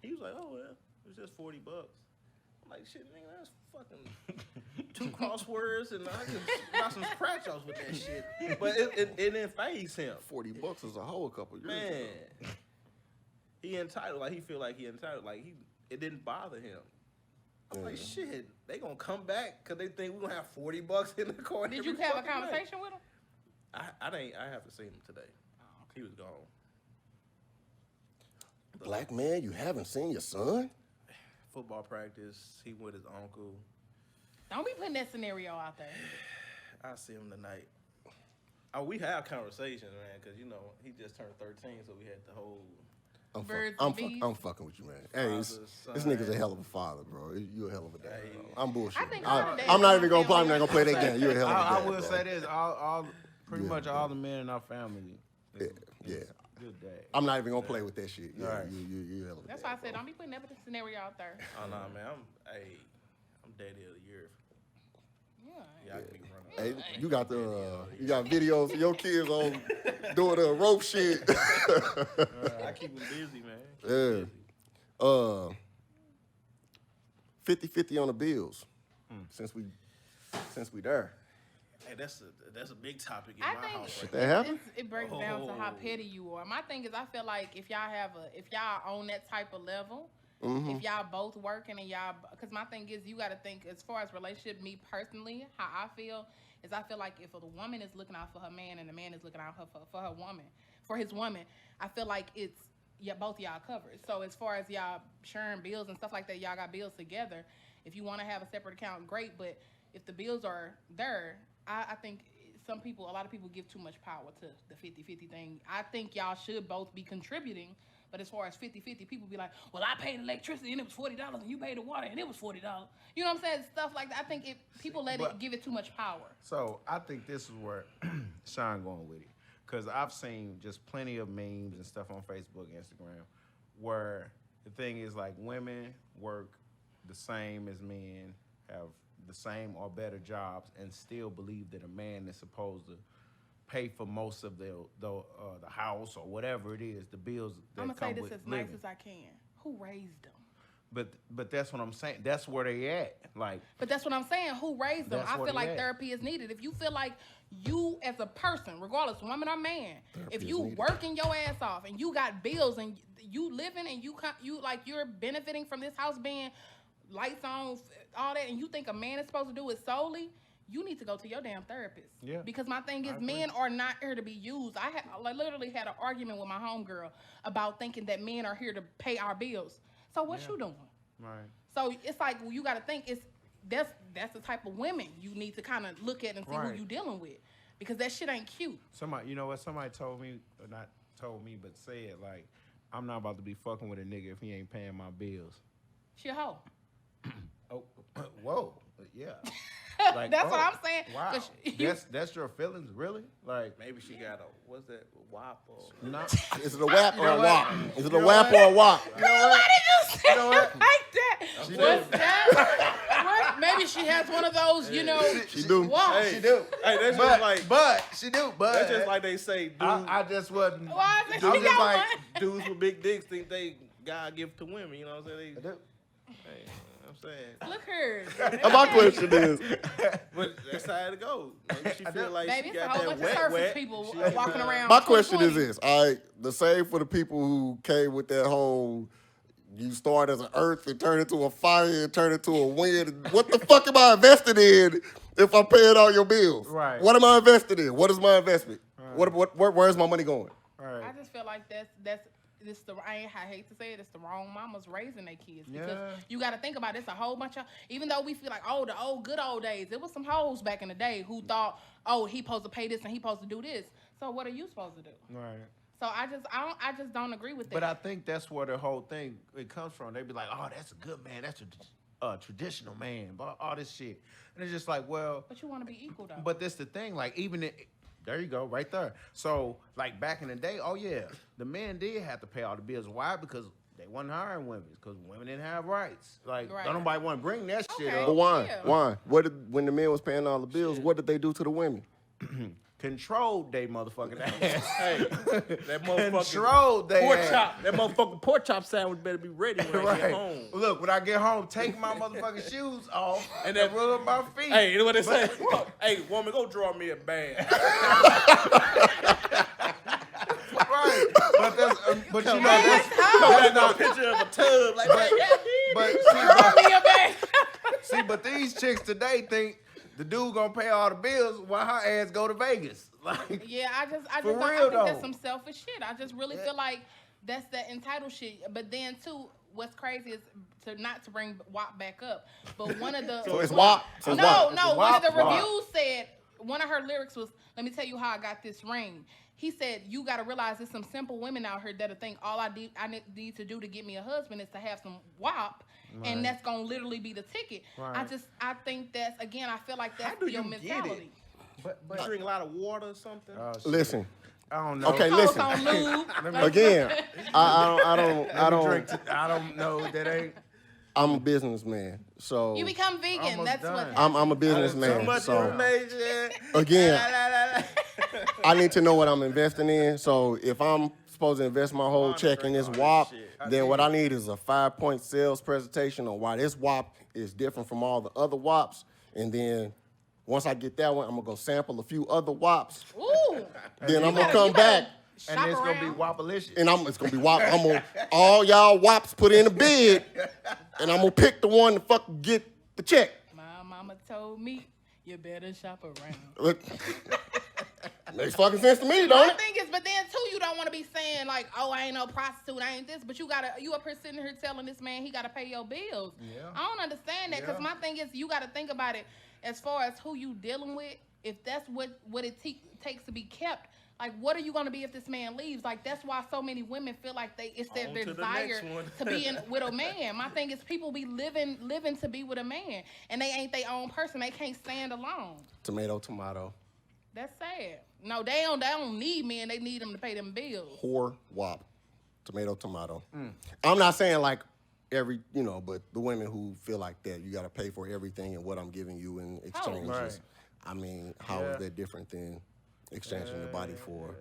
he was like, oh, well, it was just $40. I'm like, shit, nigga, that's fucking 2 crosswords and I can got some scratch offs with that shit. But it didn't faze him. $40 was a whole couple years Man, ago. he entitled. Like, he feel like he entitled. Like, it didn't bother him. I'm like, shit, they gonna come back because they think we gonna have $40 in the car. Did you have a conversation with him? I haven't seen him today. Oh, okay. He was gone. Black man, you haven't seen your son? Football practice. He with his uncle. Don't be putting that scenario out there. I see him tonight. Oh, we have conversations, man, because he just turned 13, so we had the whole. I'm fucking with you, man. Hey, this nigga's a hell of a father, bro. You a hell of a dad. Hey. I'm bullshit. I think I'm not even gonna play that game. You're a hell of a dad. I will bro. say this: pretty much all the men in our family. Yeah. Good dad. I'm not even gonna play with that shit. Yeah, Right. you hell of a That's dad, why I said bro. don't be putting that scenario out there. Oh, no, man. I'm daddy of the year. Yeah. Yeah, I can be running. Hey, you got videos of your kids on doing the rope shit. I keep them busy, man. Yeah. 50-50 on the bills. Since we there. Hey, that's a big topic in I my think house right That now. happen? it breaks down to how petty you are. My thing is, I feel like if y'all on that type of level, if y'all both working and because my thing is, you got to think as far as relationship. Me personally, how I feel is, I feel like if a woman is looking out for her man and the man is looking out for her woman, for his woman, I feel like it's both y'all covered. So as far as y'all sharing bills and stuff like that, y'all got bills together. If you want to have a separate account, great. But if the bills are there, I think a lot of people give too much power to the 50-50 thing. I think y'all should both be contributing, but as far as 50-50, people be like, well, I paid electricity and it was $40 and you paid the water and it was $40. You know what I'm saying? Stuff like that. I think people give it too much power. So I think this is where Shon going with it. Because I've seen just plenty of memes and stuff on Facebook, Instagram, where the thing is like women work the same as men, have the same or better jobs, and still believe that a man is supposed to pay for most of the house or whatever it is, the bills that I'm gonna come say this with as living. nice as I can. Who raised them? But that's what I'm saying. That's where they at. Like, But that's what I'm saying. Who raised them? That's I where feel they like at. therapy is needed. If you feel like you as a person, regardless, woman or man, Therapy if is you needed. working your ass off and you got bills and you living and you like you're benefiting from this house being lights on, all that, and you think a man is supposed to do it solely, you need to go to your damn therapist. Yeah. Because my thing is, I agree. men are not here to be used. I literally had an argument with my homegirl about thinking that men are here to pay our bills. So what you doing? right. So it's like, well, you got to think that's the type of women you need to kind of look at and see Right. who you dealing with, because that shit ain't cute. Somebody, you know what? Somebody told me, or not told me, but said like, I'm not about to be fucking with a nigga if he ain't paying my bills. She a hoe. Oh, whoa, yeah. Like, That's what I'm saying. Wow, 'Cause you- that's your feelings, really? Like, Maybe she got what's that, WAP or not. Is it a WAP or a know WAP? what? Is it a WAP or a WAP? You know what? Why did you say know it what? like that? She What's do. that? What? Maybe she has one of those, She do. Wow. She do. Hey, that's but, just like but she do. But that's just like they say, dudes, I just wasn't. Why is it I was she just got like, one? dudes with big dicks think they God give to women. You know what I'm saying? I do. Hey, I'm saying. Look her. And my question is, But that's how it goes. Maybe she feel like Baby, she it's a got whole that bunch of wet, surface wet. people She walking around. my question is 2020. this, all right, the same for the people who came with that whole, you start as an earth and turn into a fire and turn into a wind. What the fuck am I invested in if I'm paying all your bills? Right. What am I invested in? What is my investment? Where's my money going? Right. I just feel like I hate to say it, it's the wrong mamas raising their kids. Because Yeah. you got to think about it, it's a whole bunch of, even though we feel like, oh, the old good old days, there was some hoes back in the day who thought, oh, he supposed to pay this and he supposed to do this. So what are you supposed to do? Right. So I just don't agree with that. But I think that's where the whole thing it comes from. They be like, "Oh, that's a good man. That's a traditional man." But all this shit, and it's just like, well, But you want to be equal though. but that's the thing. Like there you go, right there. So like back in the day, oh yeah, the men did have to pay all the bills. Why? Because they wasn't hiring women. Because women didn't have rights. Like Right. don't nobody want to bring that shit Okay. up. But why? Yeah. Why? When the men was paying all the bills, what did they do to the women? Controlled they motherfucking ass. Hey, that motherfucking Controlled they pork ass. chop. That motherfucking pork chop sandwich better be ready when I get home. Look, when I get home, take my motherfucking shoes off And and that- rub my feet. Hey, you know what they say? Hey, woman, go draw me a bag. Right. But you know Yes, that's how? That's not a picture of a tub. Like, but Throw me a bag. see, but these chicks today think the dude gonna pay all the bills while her ass go to Vegas. Like Yeah, I just For don't, I real, think that's though. some selfish shit. I just really feel like that's that entitled shit. But then too, what's crazy is not to bring WAP back up, but one of the So it's WAP. So it's WAP. no, one of the WAP. reviews said one of her lyrics was, "Let me tell you how I got this ring." He said, "You got to realize there's some simple women out here that'll think all I need to do to get me a husband is to have some WAP, and that's gonna literally be the ticket." Right. I think that's again, I feel like that's do your you get it? mentality. but drink a lot of water or something. shit. Listen, I don't know. okay, Clothes listen. on lube. Again, I I don't. I don't know. That ain't. I'm a businessman, so You become vegan. Almost That's done. what I'm a Too businessman. much So information. again, La, la, la. I need to know what I'm investing in. So if I'm supposed to invest my whole check in this WAP, then what I need is a 5-point sales presentation on why this WAP is different from all the other WAPs. And then once I get that one, I'm gonna go sample a few other WAPs. Ooh. Then I'm gonna better- come you better back shop And it's gonna be around. wapalicious. and it's gonna be WAP. I'm gonna all y'all WAPs put in a bid, and I'm gonna pick the one to fucking get the check. My mama told me you better shop around. Look, makes fucking sense to me, My don't it? thing is, but then too, you don't want to be saying like, "Oh, I ain't no prostitute, I ain't this," but you up here sitting here telling this man he gotta pay your bills. Yeah. I don't understand that because Yeah. my thing is, you gotta think about it as far as who you dealing with. If that's what it takes to be kept, like, what are you gonna be if this man leaves? Like, that's why so many women feel like it's their On to the desire next one. to be with a man. My thing is, people be living to be with a man, and they ain't their own person. They can't stand alone. Tomato. That's sad. No, they don't need men. They need them to pay them bills. Whore WAP. Tomato. I'm not saying like but the women who feel like that, you gotta pay for everything and what I'm giving you in exchange. Right. is- I mean, how is Yeah. that different than exchanging your body for?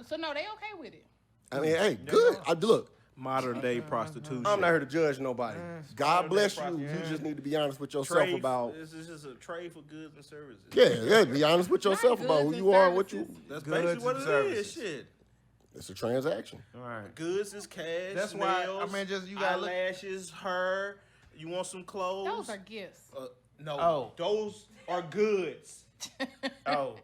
So no, they okay with it. I mean, hey, good. Look, Modern day prostitution. I'm not here to judge nobody. God bless you. Modern day You just need to be honest with yourself Trade, about. This is just a trade for goods and services. Yeah. Be honest with yourself Not about who goods you and are and what you. services. That's Goods basically what and it services. is. Shit. It's a transaction. All right. Goods is cash. That's why, nails, I mean, just you gotta look- eyelashes, hair. You want some clothes? Those are gifts. No. Oh. Those are goods. Oh.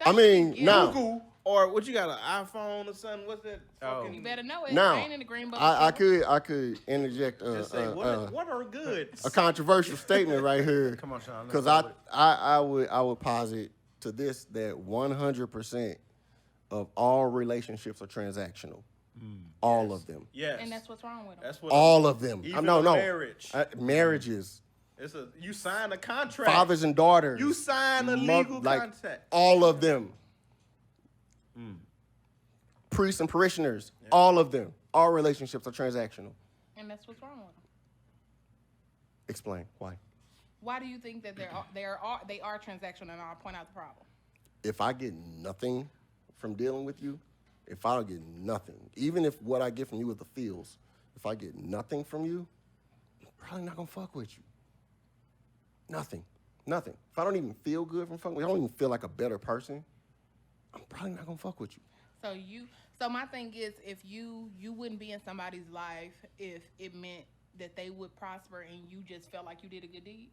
I mean, Gifts. now Google or what you got, an iPhone or something? What's that? Oh. Fucking You better know it. Now, I ain't in the green book. I could interject Just say, what are goods? a controversial statement right here. Come on, Sean. let's Because go with it. I would posit to this that 100% of all relationships are transactional. All of them. Yes. And that's what's wrong with them. That's what. All of them. Even No. a marriage. Marriages. You sign a contract. Fathers and daughters. You sign a mo- legal like, contract. All of them. Priests and parishioners. All of them. All relationships are transactional. And that's what's wrong with them. Explain why. Why do you think that they are transactional? And I'll point out the problem. If I get nothing from dealing with you, if I don't get nothing, even if what I get from you is the feels, if I get nothing from you, I'm probably not gonna fuck with you. Nothing. If I don't even feel good from fucking with you, I don't even feel like a better person, I'm probably not gonna fuck with you. So my thing is, if you wouldn't be in somebody's life if it meant that they would prosper and you just felt like you did a good deed.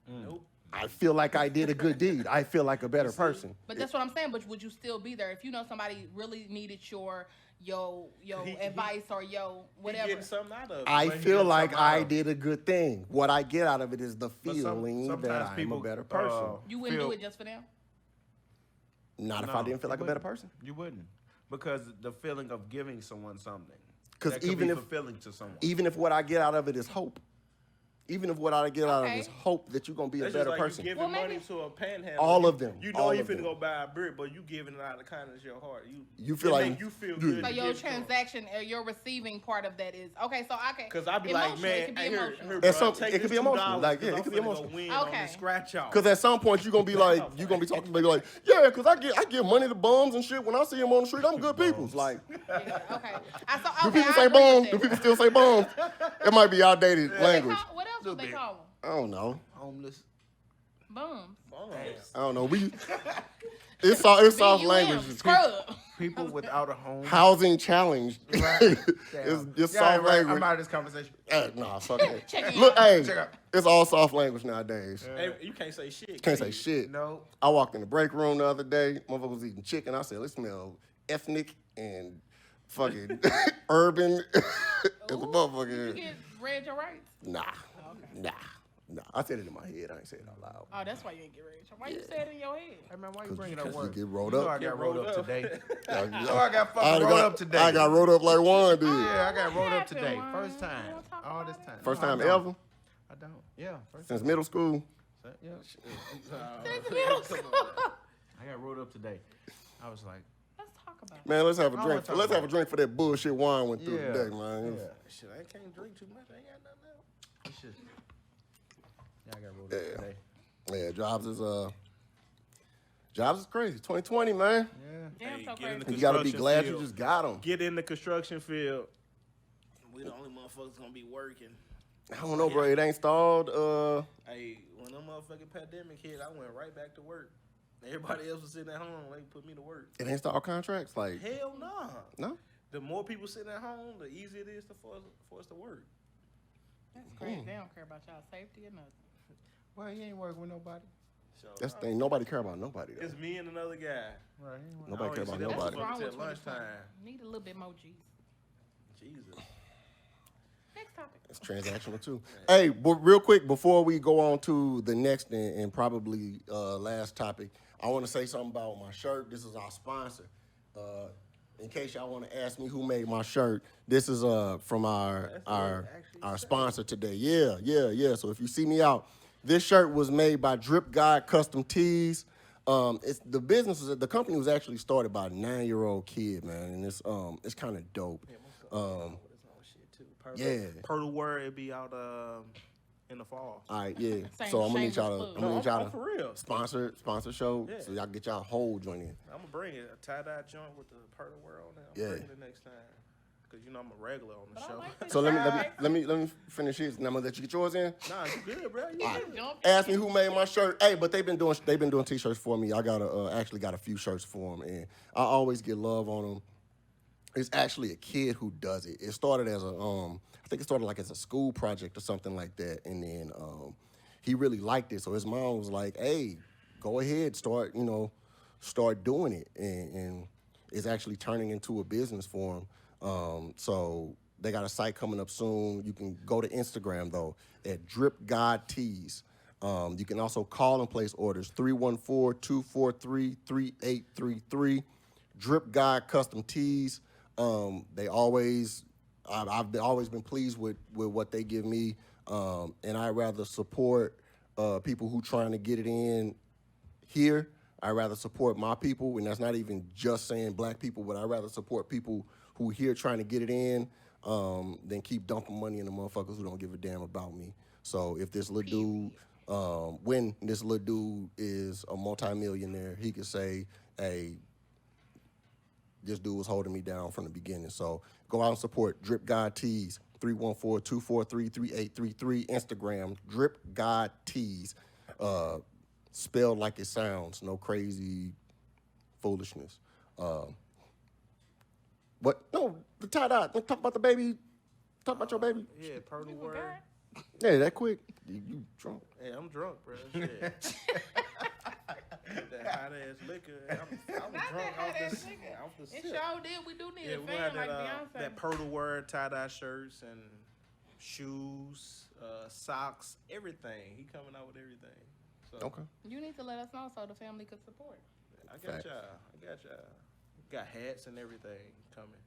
Nope. I feel like I did a good deed. I feel like a better person. But that's what I'm saying. But would you still be there if you know somebody really needed your advice or your whatever? He getting something out of it. I But he feel getting like something out I of it. did a good thing. What I get out of it is the But feeling that sometimes I'm people, a better person. You wouldn't feel- do it just for them? Not if No, I didn't feel you like a better wouldn't. person. You wouldn't, because the feeling of giving someone something. 'Cause that could even be if- fulfilling to someone. Even if what I get out of it is hope. Even if what I get out of it is Okay. hope that you're going to be That's a better just like person. you giving Well, money maybe- to a panhandler. All You- of them. You know All you of finna them. go buy a brick, but you giving it out of the kindness of your heart. You feel it like- make you feel Yeah. good. So to your give to 'em. transaction or your receiving part of that is okay. So I can Cause I be emotional, like, it man, could be hey, here, emotional. bro, some- take it could this be emotional. $2 Like, yeah, 'cause it could I'm be finna emotional. Go win on Okay. the scratch off. Because at some point you're gonna be like, talking to me like, yeah, because I give money to bums and shit. When I see them on the street, I'm good people's. Like, Yeah, okay. do Okay, people I say agree bums? with Do that. people still say bums? It might be outdated language. What else would they call them? I don't know. Homeless. Bums. I don't know. It's soft BUM, language. scrub. People without a home. Housing challenged. Right. it's Yeah, soft right. language. I'm out of this conversation. Nah, fuck that. Check it Look, out. hey, Check out. it's all soft language nowadays. Hey, you can't say shit. Can't say shit. No. I walked in the break room the other day. Motherfucker was eating chicken. I said, it smells ethnic and fucking urban as a Ooh, motherfucker. Did you get read your rights? Nah. Okay. Nah. I said it in my head. I ain't say it out loud. Oh, that's why you ain't get read. Why you say it in your head? Hey man, why you bringing up 'Cause you work? get rolled You know up. I got Get rolled rolled up up. today. I I got fucking rolled up today. I got rolled up like Juan did. Yeah, I got What rolled up happened, today. Juan? First You time. wanna talk All about this it? time. First No, I time don't. ever I don't. Yeah. First since time. middle school. Yeah. Since middle school. I got rolled up today. I was like, Let's talk about it. Man, let's have a I drink. wanna talk Let's have a about drink for that bullshit Juan went through Yeah. today, man. yeah. Shit, I can't drink too much. I ain't got nothing else. This shit. Yeah, I got rolled up today. Yeah, jobs is crazy. 2020, man. Yeah. Damn, Hey, so get in the crazy. You gotta be construction glad you field. just got them. Get in the construction field. We the only motherfuckers gonna be working. I don't know, bro. It ain't stalled. Hey, when the motherfucking pandemic hit, I went right back to work. Everybody else was sitting at home. They put me to work. It ain't stalled contracts. Like, Hell nah. no. The more people sitting at home, the easier it is for us to work. That's crazy. They don't care about y'all safety or nothing. Well, he ain't working with nobody. So That's the thing. Nobody care about nobody, though. it's me and another guy. Right. He ain't working. Nobody care about I don't even see nobody. that Wrong motherfucker with till 2020. lunchtime. Need a little bit more G's. Jesus. Next topic. It's transactional, too. Hey, but real quick, before we go on to the next and probably last topic, I want to say something about my shirt. This is our sponsor. In case y'all want to ask me who made my shirt, this is from our sponsor today. Yeah. So if you see me out, this shirt was made by Drip God Custom Tees. The company was actually started by a 9-year-old kid, man, and it's kind of dope. Yeah. Purtle Word, it be out in the fall. All right, yeah. Same So I'm gonna need shameless y'all plug. to, I'm gonna need y'all I'm for real. sponsor show, Yeah. so y'all get y'all whole joint in. I'm gonna bring it a tie-dye joint with the Purtle Word on there. I'm Yeah. bringing it next time. Cause you know I'm a regular on the But I show. like this So let shirt. me finish his, and I'm gonna let you get yours in. Nah, you good, bro. You All right. good. Jump. Ask me who made my shirt. Hey, but they've been doing t-shirts for me. I got actually got a few shirts for them, and I always get love on them. It's actually a kid who does it. It started as I think it started like as a school project or something like that, and then he really liked it. So his mom was like, "Hey, go ahead, start doing it," and it's actually turning into a business for him. So they got a site coming up soon. You can go to Instagram though at Drip God Tees. You can also call and place orders 314-243-3833. Drip God Custom Tees. I've always been pleased with what they give me, and I'd rather support people who trying to get it in here. I'd rather support my people, and that's not even just saying black people, but I'd rather support people who here trying to get it in than keep dumping money in the motherfuckers who don't give a damn about me. So if this little dude, when this little dude is a multimillionaire, he could say, hey, this dude was holding me down from the beginning. So go out and support Drip God Tees. 314-243-3833. Instagram, Drip God Tees. Spelled like it sounds. No crazy foolishness. What? No, the tie-dye. Talk about the baby. Talk about your baby. Yeah, Purtle You word. forgot? Yeah, that quick. You drunk. Hey, I'm drunk, bro. Shit. That hot ass liquor. I'm Not drunk that off hot-ass this. nigga. Off the It sip. sure did. We do need Yeah, a we fan had like that Beyonce. that Purtle word tie-dye shirts and shoes, socks, everything. He coming out with everything. So Okay. You need to let us know so the family could support. I got Facts. y'all. Got hats and everything coming.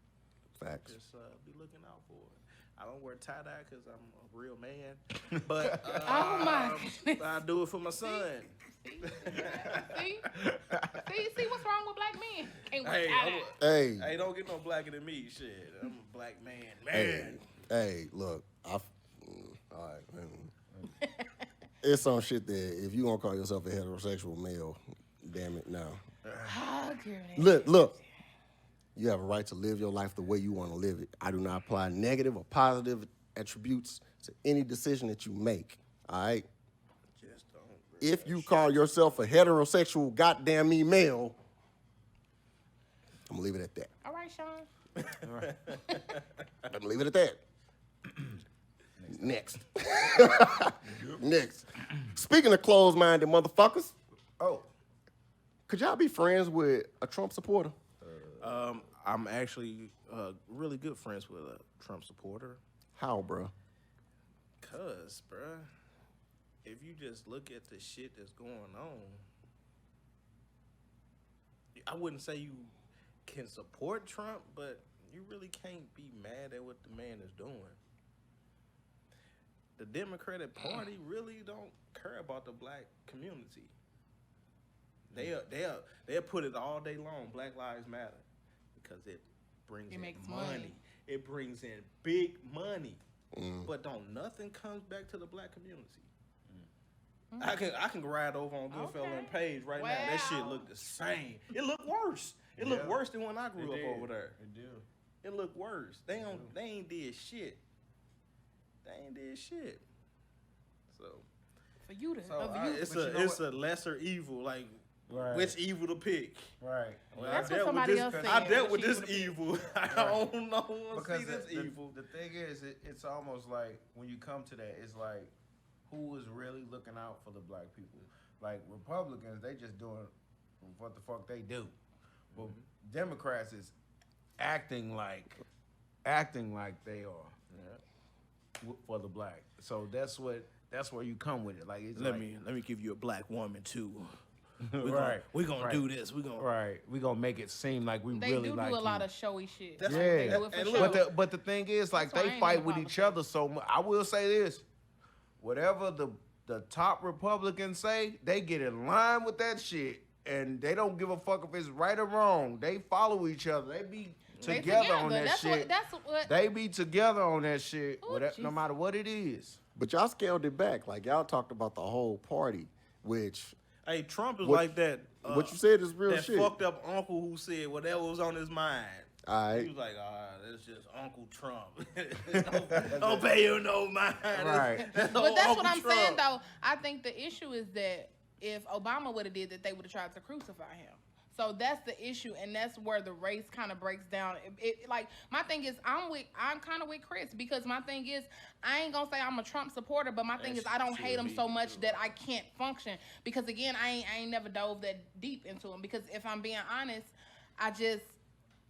Facts. Just be looking out for it. I don't wear tie dye because I'm a real man, but Oh my goodness. I do it for my son. See, what's wrong with black men? Can't wear Hey, tie-dye. Hey, don't get no blacker than me. Shit, I'm a black man. hey, look. All right, man. It's some shit that if you gonna call yourself a heterosexual male, damn it, now. Oh, girl. Look. You have a right to live your life the way you want to live it. I do not apply negative or positive attributes to any decision that you make. All right. Just don't. If you call yourself a heterosexual goddamn me male, I'm gonna leave it at that. All right, Sean. I'm gonna leave it at that. Next. Next. Speaking of closed-minded motherfuckers, could y'all be friends with a Trump supporter? I'm actually really good friends with a Trump supporter. How, bro? Cause, bruh, if you just look at the shit that's going on, I wouldn't say you can support Trump, but you really can't be mad at what the man is doing. The Democratic Party really don't care about the black community. They'll put it all day long. Black Lives Matter, because it brings in makes money. money. It brings in big money, but don't nothing comes back to the black community. I can ride over on Goodfellow Okay. and Page right now. That shit look the same. It look worse. It look worse than when I grew up over there. It do. It look worse. They ain't did shit. They ain't did shit. So For you to, it's a lesser evil. Like Right. which evil to pick? Right. Well, That's I what dealt with somebody this- else said. I dealt Which with this evil evil. I don't know. Want to Because see this evil. the thing is, it's almost like when you come to that, it's like who is really looking out for the black people? Like Republicans, they just doing what the fuck they do. But Democrats is acting like they are for the black. So that's where you come with it. Like it's Let me give you a black woman too. Right. We gonna do this. We gonna right. We gonna make it seem like we they really do like a you. lot of showy shit. That's- Like, they do it for and show. look, But the thing is, like, That's why I they ain't fight in with politics. each other so much. I will say this: whatever the top Republicans say, they get in line with that shit, and they don't give a fuck if it's right or wrong. They follow each other. They be They together on that that's shit. That's what. They be together on that shit, Ooh, no Jesus. matter what it is. But y'all scaled it back. Like y'all talked about the whole party, which Hey, Trump is What- like that. what you said is real that shit. fucked up uncle who said whatever was on his mind. All He right. was like, that's just Uncle Trump. don't pay you no mind. Right. But that's what I'm saying, though. I think the issue is that if Obama would have did that, they would have tried to crucify him. So that's the issue, and that's where the race kind of breaks down. Like my thing is, I'm kind of with Chris, because my thing is, I ain't gonna say I'm a Trump supporter, but my thing is, I don't hate him so much that I can't function. Because again, I ain't never dove that deep into him. Because if I'm being honest,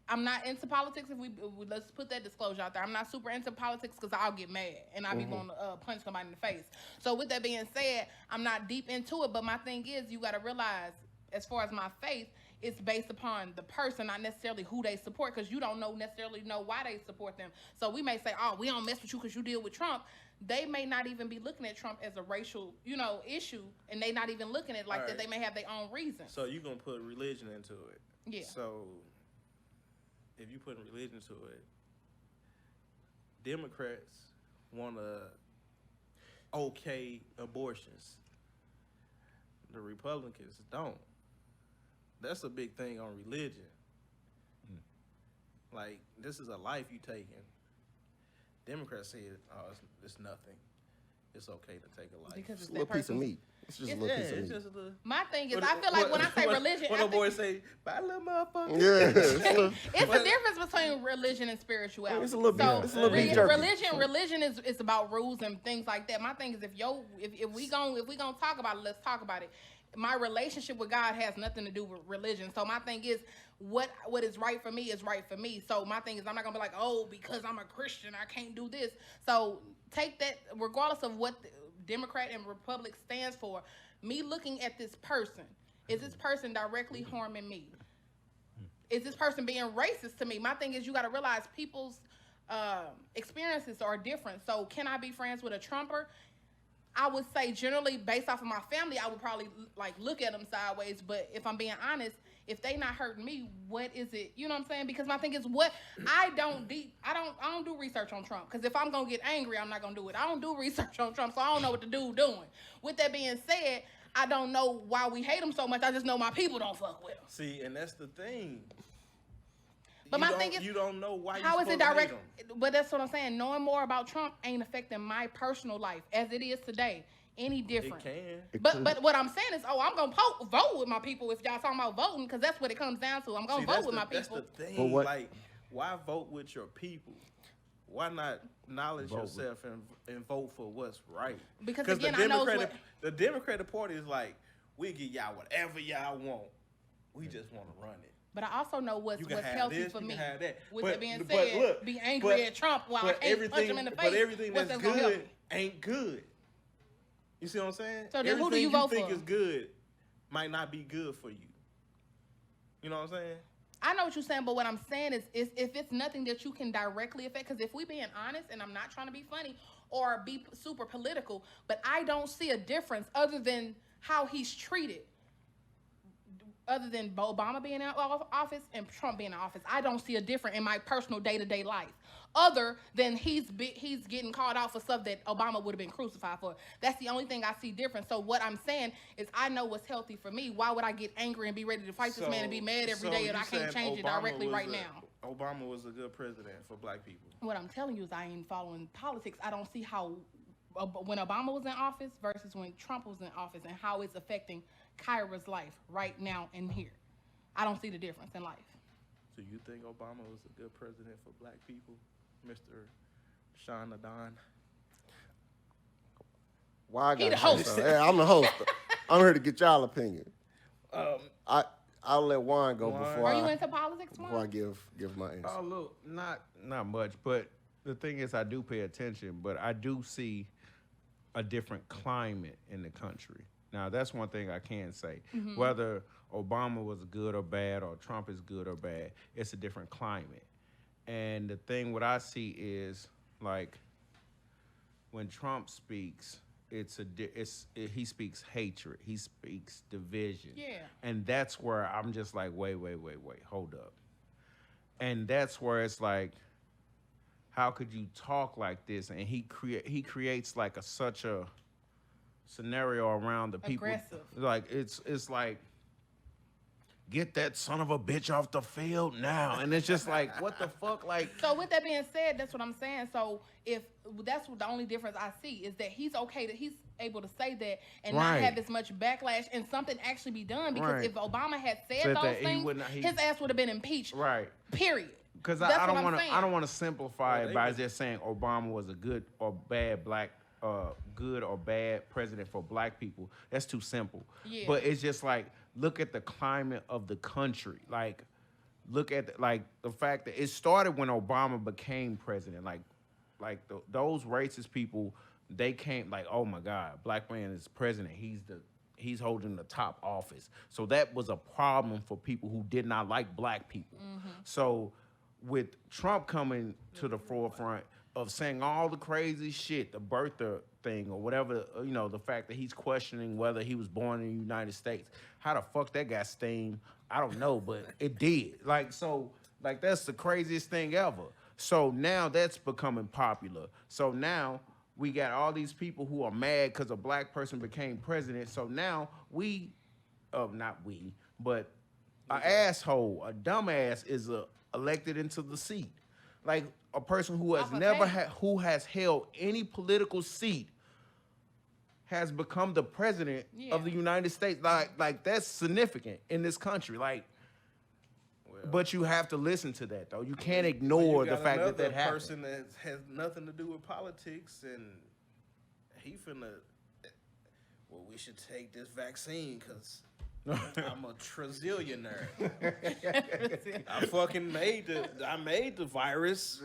I'm not into politics. If we let's put that disclosure out there, I'm not super into politics because I'll get mad and I'll be going to punch somebody in the face. So with that being said, I'm not deep into it. But my thing is, you got to realize, as far as my faith, it's based upon the person, not necessarily who they support, because you don't necessarily know why they support them. So we may say, oh, we don't mess with you because you deal with Trump. They may not even be looking at Trump as a racial, issue, and they not even looking at it like that. Right. They may have their own reasons. So you gonna put religion into it. Yeah. So if you put religion into it, Democrats want to okay abortions. The Republicans don't. That's a big thing on religion. Like, this is a life you taking. Democrats say it's nothing. It's okay to take a life. Because It's it's a little that piece of person's. meat. It's just a little piece of it's meat. just a little. My thing is, What- I feel like when I say what- religion, what I the think boys say, bye little motherfucker. Yeah, it's a little, it's a difference between religion and spirituality. It's a little bit- So it's a little beef jerky. religion is about rules and things like that. My thing is, if we gonna talk about it, let's talk about it. My relationship with God has nothing to do with religion. So my thing is, what is right for me is right for me. So my thing is, I'm not gonna be like, oh, because I'm a Christian, I can't do this. So take that, regardless of what the Democrat and Republic stands for. Me looking at this person, is this person directly harming me? Is this person being racist to me? My thing is, you got to realize people's experiences are different. So can I be friends with a Trumper? I would say generally, based off of my family, I would probably like look at them sideways. But if I'm being honest, if they not hurting me, what is it? You know what I'm saying? Because my thing is, what I don't do research on Trump. Because if I'm gonna get angry, I'm not gonna do it. I don't do research on Trump, so I don't know what the dude doing. With that being said, I don't know why we hate him so much. I just know my people don't fuck with him. See, and that's the thing. But my thing is, you don't know why. How is it supposed to hate direct? him. But that's what I'm saying. Knowing more about Trump ain't affecting my personal life as it is today any different. It can. But what I'm saying is, I'm gonna vote with my people if y'all talking about voting, because that's what it comes down to. I'm gonna vote with my people. That's the thing. But what- Like, why vote with your people? Why not acknowledge yourself and vote for what's right? Because the again, I know the Democratic Party is like, we give y'all whatever y'all want. We just want to run it. But I also know what's You can have healthy this, for you me. can have that. With But- that being but said, look, be angry at Trump while I can't punch him in the face. But everything what's that's gonna help good me? ain't good. You see what I'm saying? So then who do Everything you vote think for? is good might not be good for you. You know what I'm saying? I know what you're saying, but what I'm saying is if it's nothing that you can directly affect, because if we being honest, and I'm not trying to be funny or be super political, but I don't see a difference other than how he's treated. Other than Obama being in office and Trump being in office, I don't see a difference in my personal day-to-day life. Other than he's getting called out for stuff that Obama would have been crucified for. That's the only thing I see different. So what I'm saying is, I know what's healthy for me. Why would I get angry and be ready to fight this man and be mad every day that I can't change it directly right now? Obama was a good president for black people. What I'm telling you is, I ain't following politics. I don't see how when Obama was in office versus when Trump was in office and how it's affecting Kyra's life right now and here. I don't see the difference in life. So you think Obama was a good president for black people, Mr. Shon Don? Why I He got the host. Yeah, I'm the host. I'm here to get y'all opinion. I'll let Juan go Juan. before Are you I into politics, before I Juan? give my answer. Oh, look, not much, but the thing is, I do pay attention, but I do see a different climate in the country. Now, that's one thing I can say. Whether Obama was good or bad, or Trump is good or bad, it's a different climate. And the thing what I see is, like, when Trump speaks, he speaks hatred. He speaks division. Yeah. And that's where I'm just like, wait, hold up. And that's where it's like, how could you talk like this? And he creates like such a scenario around the people. Aggressive. Like it's like, get that son of a bitch off the field now. And it's just like, what the fuck? Like, So with that being said, that's what I'm saying. So if that's what the only difference I see is that he's able to say that and not Right. have as much backlash and something actually be done. Because Right. if Obama had said Said those that he things, would not- his ass would have been impeached. right. Period. Because That's I what don't I'm want to. saying. I don't want to simplify Well, it they by was- just saying Obama was a good or bad good or bad president for black people. That's too simple. Yeah. But it's just like, look at the climate of the country. Like, look at the fact that it started when Obama became president. Those racist people, they came like, oh my God, black man is president. He's holding the top office. So that was a problem for people who did not like black people. So with Trump coming to the forefront of saying all the crazy shit, the birther thing or whatever, the fact that he's questioning whether he was born in the United States. How the fuck that got steam? I don't know, but it did. That's the craziest thing ever. So now that's becoming popular. So now we got all these people who are mad because a black person became president. So now not we, but an asshole, a dumbass is elected into the seat. like a person who has Off a never tape. had, who has held any political seat, has become the president of the United States. Like that's significant in this country. Like, but you have to listen to that though. You can't ignore the fact that that happened. Person that has nothing to do with politics, and he finna. Well, we should take this vaccine because I'm a trazillionaire. I fucking made the virus.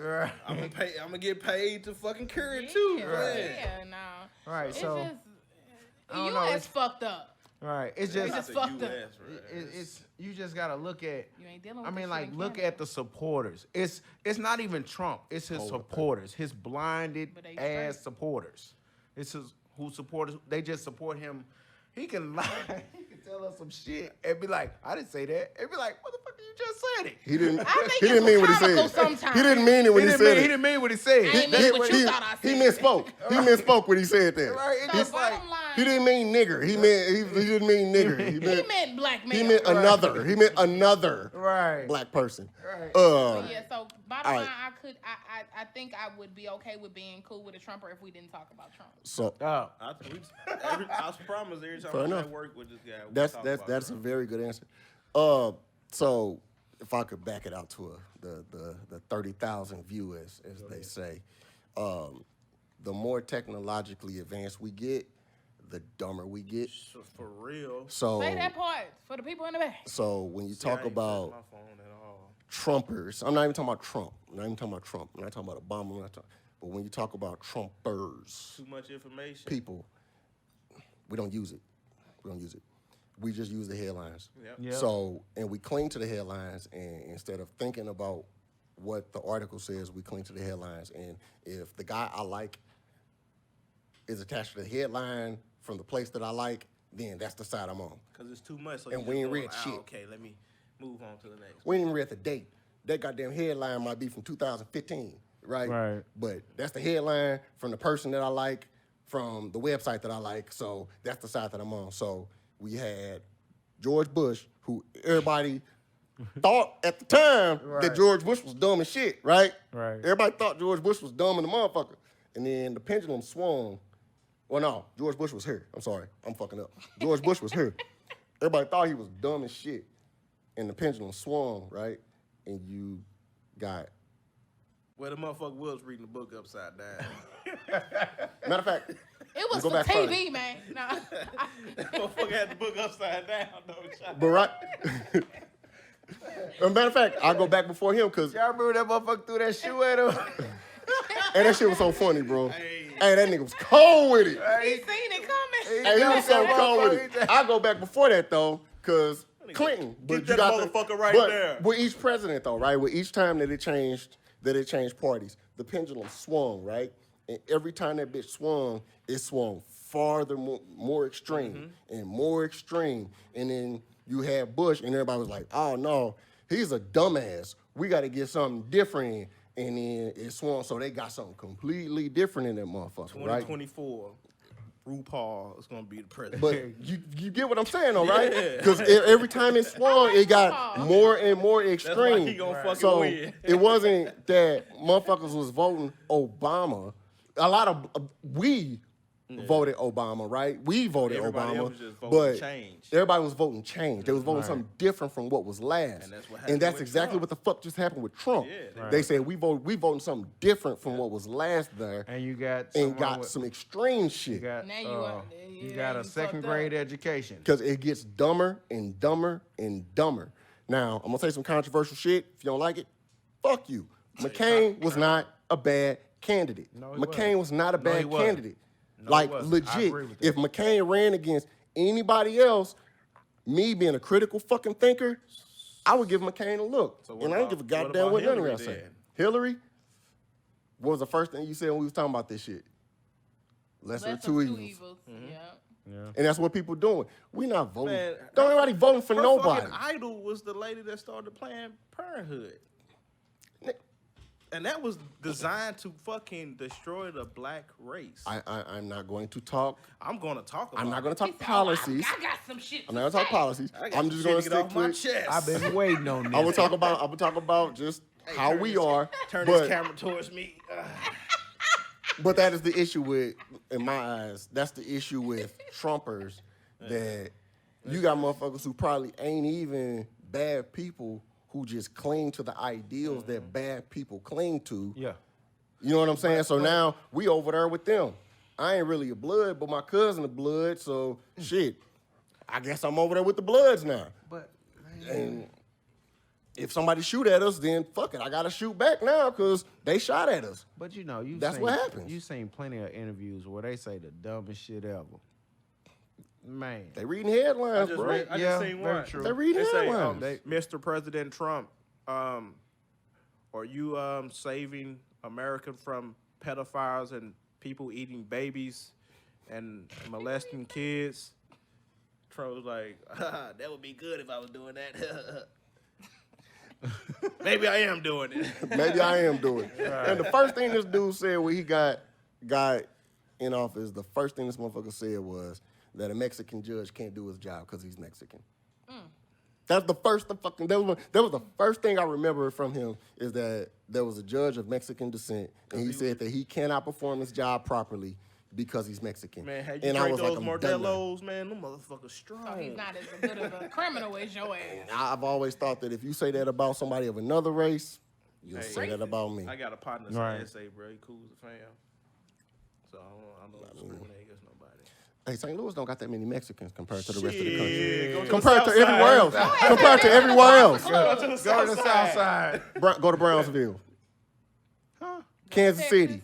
I'm gonna get paid to fucking cure it too. Yeah, no. Right, It's so just, I don't the know, U.S. it's- fucked up. right, it's It's just just fucked up. it's you just gotta look at. You ain't dealing with I mean, this like, shit in look Canada. at the supporters. It's not even Trump. It's his supporters, his blinded But they ass straight. supporters. It's his who supporters. They just support him. He can lie. He can tell us some shit and be like, "I didn't say that." And be like, "Motherfucker, you just said it." He didn't. I think he it's didn't mean what he comical said. sometimes. He didn't mean it when he said He it. didn't mean what he said. I ain't mean what you thought I He said. misspoke. He misspoke when he said that. Right? It's So just like bottom line, He didn't mean nigger. He didn't mean nigger. He he meant, meant black man. he meant another. He meant another right. black person. Right. Yeah, so bottom All line, right. I think I would be okay with being cool with a Trumper if we didn't talk about Trump. So Oh, I promise every time Fair I'm enough. at work with this guy, we that's talk that's about that's a Trump. very good answer. So if I could back it out to the 30,000 view as they say, the more technologically advanced we get, the dumber we get. So for real. So Say that part for the people in the back. so when you See, I talk ain't about touching my phone at all. Trumpers, I'm not even talking about Trump. I'm not even talking about Trump. I'm not talking about Obama. I'm not talking, but when you talk about Trumpers, Too much information. people, we don't use it. We don't use it. We just use the headlines. Yep. Yeah. So, and we cling to the headlines, and instead of thinking about what the article says, we cling to the headlines. And if the guy I like is attached to the headline from the place that I like, then that's the side I'm on. Because it's too much. So And you we just ain't go, read shit. Okay, let me move on to the next. We ain't even read the date. That goddamn headline might be from 2015, right? Right. But that's the headline from the person that I like, from the website that I like. So that's the side that I'm on. So we had George Bush, who everybody thought at the time Right. that George Bush was dumb as shit, right? Right. Everybody thought George Bush was dumb and the motherfucker. And then the pendulum swung. Well, no, George Bush was here. I'm sorry. I'm fucking up. George Bush was here. Everybody thought he was dumb as shit. And the pendulum swung, right? And you got, Well, the motherfucker was reading the book upside down. matter of fact, It was go for back further. TV, man. Nah. That motherfucker had the book upside down, though. but right. As a matter of fact, I'll go back before him because, y'all remember that motherfucker threw that shoe at him? and that shit was so funny, bro. Hey, that nigga was cold with it. He seen it coming. Hey, he was so that cold with motherfucker. it. I'll go back before that, though, because Clinton. Get you that got motherfucker right but there. With each president, though, right? With each time that it changed parties, the pendulum swung, right? And every time that bitch swung, it swung farther, more extreme and more extreme. And then you had Bush, and everybody was like, oh, no, he's a dumbass. We got to get something different in. And then it swung, so they got something completely different in that motherfucker, right? 2024, RuPaul is going to be the president. But you get what I'm saying, though, right? Yeah. Because every time it swung, it got RuPaul. more and more why extreme. he gonna fucking So win. it wasn't that motherfuckers was voting Obama. A lot of we voted Obama, right? We voted Everybody Obama, else was just voting but change. everybody was voting change. They was voting Right. something different from what was last. And that's what And happened that's with exactly Trump. what the fuck just happened with Trump. Yeah, They said we voting something different from what was last there, And you got and someone got with- some extreme shit. You got, Now you are- you yeah, got you a second fucked grade up. education. Because it gets dumber and dumber and dumber. Now, I'm going to say some controversial shit. If you don't like it, fuck you. McCain was not a bad candidate. No, he McCain wasn't. was not a No, he bad wasn't. candidate. No, he Like, wasn't. I legit. agree with that. If McCain ran against anybody else, me being a critical fucking thinker, I would give McCain a look. So what And I don't about- give a what goddamn about what none of Hillary y'all say. then? Hillary? What was the first thing you said when we was talking about this shit? Lesser of two evils. Yeah. Yeah. And that's what people doing. We not voting. Man, Don't anybody voting for Her nobody. fucking idol was the lady that started Planned Parenthood. And that was designed to fucking destroy the black race. I'm not going to talk. I'm going to talk about I'm not going it. to talk policies. I got some shit. I'm not going to talk policies. I got I'm some just shit going to to get stick off to my it. chest. I've been waiting on this. I'm gonna talk about just how we are. Turn but, this camera towards me. But that is the issue with, in my eyes, that's the issue with Trumpers, that you got motherfuckers who probably ain't even bad people who just cling to the ideals that bad people cling to. Yeah. You know what I'm saying? So now we over there with them. I ain't really a blood, but my cousin a blood, so shit. I guess I'm over there with the bloods now. But And if somebody shoot at us, then fuck it. I gotta shoot back now because they shot at us. But you know, That's what happens. You've seen plenty of interviews where they say the dumbest shit ever. Man. They reading headlines, bro. I Yeah, just seen very one. true. They reading They say, headlines. Mr. President Trump, are you saving America from pedophiles and people eating babies and molesting kids? Trump was like, that would be good if I was doing that. Maybe I am doing it. Maybe I am doing it. And the first thing this dude said when he got in office, the first thing this motherfucker said was that a Mexican judge can't do his job because he's Mexican. That's the first that was the first thing I remember from him, is that there was a judge of Mexican descent, and he said that he cannot perform his job properly because he's Mexican. Man, had you and drank those I'm done now. Modelo's, man, them motherfuckers strong. So he's not as good of a criminal as your ass. I've always thought that if you say that about somebody of another race, you'll Hey, say that about me. I got a partner Right. that say, bro, he cool as a fam. So I don't discriminate against nobody. Hey, St. Louis don't got that many Mexicans compared to the rest of the country. Shit, go to the Compared to south side. everywhere else. Compared to everywhere else. Go to the Go to south the side. south side. Go to Brownsville. Kansas Texas. City.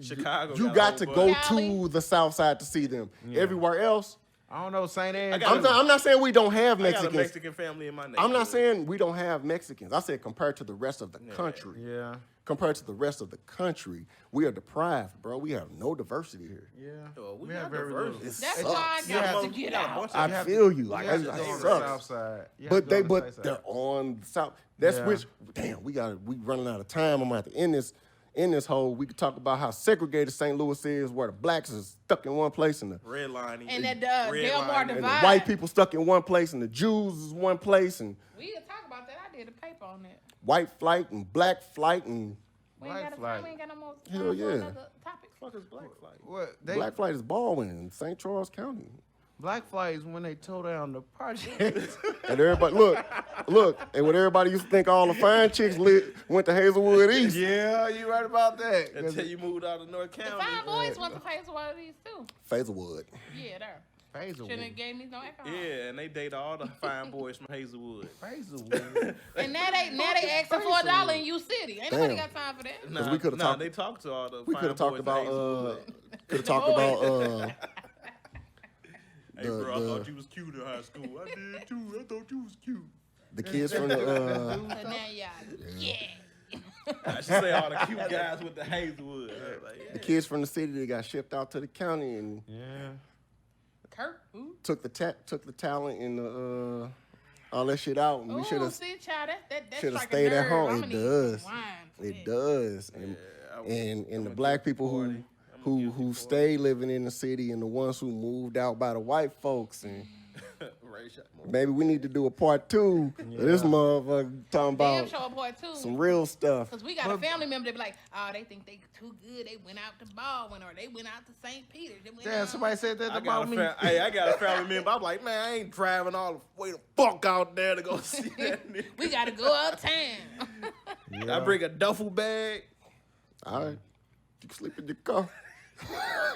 Chicago You got got a to whole go bunch. to Cali. the south side to see them. Everywhere else, I don't know, St. Anne. I'm not saying we don't have I got a Mexicans. Mexican family in my neighborhood. I'm not saying we don't have Mexicans. I said compared to the rest of the country. Yeah. Compared to the rest of the country, we are deprived, bro. We have no diversity here. Yeah. Well, we have got very diversity. little. That's sucks. why I got to get out. I feel you. Like, You have that to go to the sucks. south side. You have But to go to the but south they're side. on the south. That's Yeah. which. Damn, we running out of time. I'm gonna have to end this whole. We could talk about how segregated St. Louis is, where the blacks is stuck in one place and the Redlining. And that Redlining. Delmar and the divide. white people stuck in one place and the Jews is one place and We can talk about that. I did a paper on that. white flight and black flight and We ain't Black got flag. we ain't got no more time Hell for yeah. another topic. What the fuck is black flight? What? They, black flight is Baldwin in St. Charles County. Black flags when they tore down the project. And everybody look, and what everybody used to think all the fine chicks went to Hazelwood East. Yeah, you right about that. Until you moved out of North The County. fine boys want to pay for one of these too. Hazelwood. Yeah, there. Hazelwood. Shouldn't have gave me no alcohol. Yeah, and they date all the fine boys from Hazelwood. Hazelwood. And now they asking for $1 in U City. Ain't nobody Damn. got time for that. Nah, we coulda talked- they talked to all the We fine could have talked boys about in Hazelwood. Hey, bro, I the- thought you was cute in high school. I did too. I thought you was cute. the kids from the So now y'all, yeah. I should say all the cute guys with the Hazelwood. Like, the kids from the city that got shipped out to the county and Yeah. Kurt, who? took the talent and all that shit out, and we should Ooh, have see, child, that shoulda strike a stayed at nerve. home. I'ma It need does. some wine for it that. does, and the black people who stay living in the city and the ones who moved out by the white folks, and maybe we need to do a part 2 of this motherfucker talking Damn about show a part 2. some real stuff. Because we got a family member that be like, oh, they think they too good. They went out to Baldwin or they went out to St. Peter's. They went Damn, out. somebody said that I about me. I got a family member. I'm like, man, I ain't driving all the way the fuck out there to go see that nigga. We got to go uptown. I bring a duffel bag. All right, you can sleep in your car.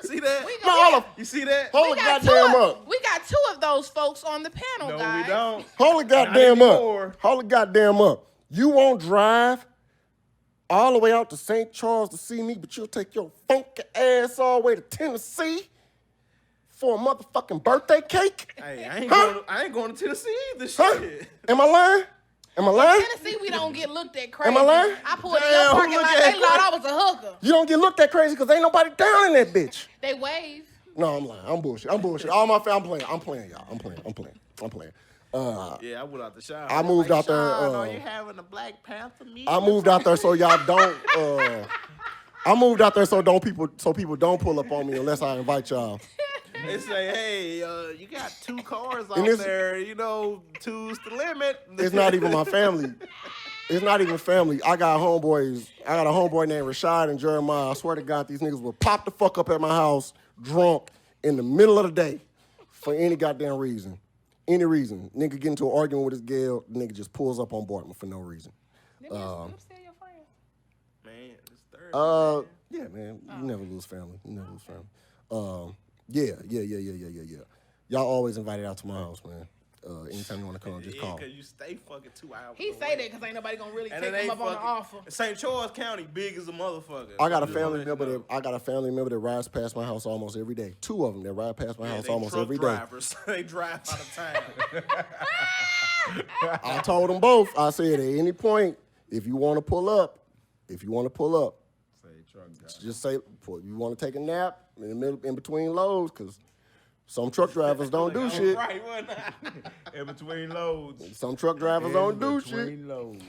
See that? We No, go- hold on. You see that? Hold we it got goddamn two up. we got 2 of those folks on the panel, No, guys. we don't. Hold it goddamn up. anymore. Hold it goddamn up. You won't drive all the way out to St. Charles to see me, but you'll take your funky ass all the way to Tennessee for a motherfucking birthday cake? Hey, Huh? I ain't going to Tennessee either. Huh? Shit. Am I lying? Am I lying? Tennessee, we don't get looked at crazy. Am I lying? I pulled in Damn, your parking look lot. at They thought I was a hooker. You don't get looked at crazy because ain't nobody down in that bitch. They wave. No, I'm lying. I'm bullshit. All my family, I'm playing, y'all. I'm playing. Yeah, I went out the shower. I moved out there. Are you having a Black Panther meeting? I moved out there so y'all don't. I moved out there so people don't pull up on me unless I invite y'all. They say, hey, you got 2 cars out And this- there. You know, 2's the limit. It's not even my family. It's not even family. I got homeboys. I got a homeboy named Rashad and Jeremiah. I swear to God, these niggas will pop the fuck up at my house drunk in the middle of the day for any goddamn reason. Any reason. Nigga get into an argument with his girl, the nigga just pulls up on Bartman for no reason. Let me say your friends. Man, it's Thursday. Yeah, man. You never lose family. You never lose family. Yeah. Y'all always invited out to my house, man. Anytime you want to come, just call. Because you stay fucking 2 hours He away. say that because ain't nobody gonna really And take it him ain't up on the fucking- offer. St. Charles County big as a motherfucker. I got a So family just member let you that I got a family member that rides past my house almost every day. 2 of them that ride past my know. house They almost truck every day. drivers. They drive out of town. I told them both. I said at any point, if you want to pull up, Say truck guy. just say you want to take a nap in the middle, in between loads, because some truck drivers don't do shit. Right, wasn't I? In between loads. Some truck drivers don't do shit. Between loads.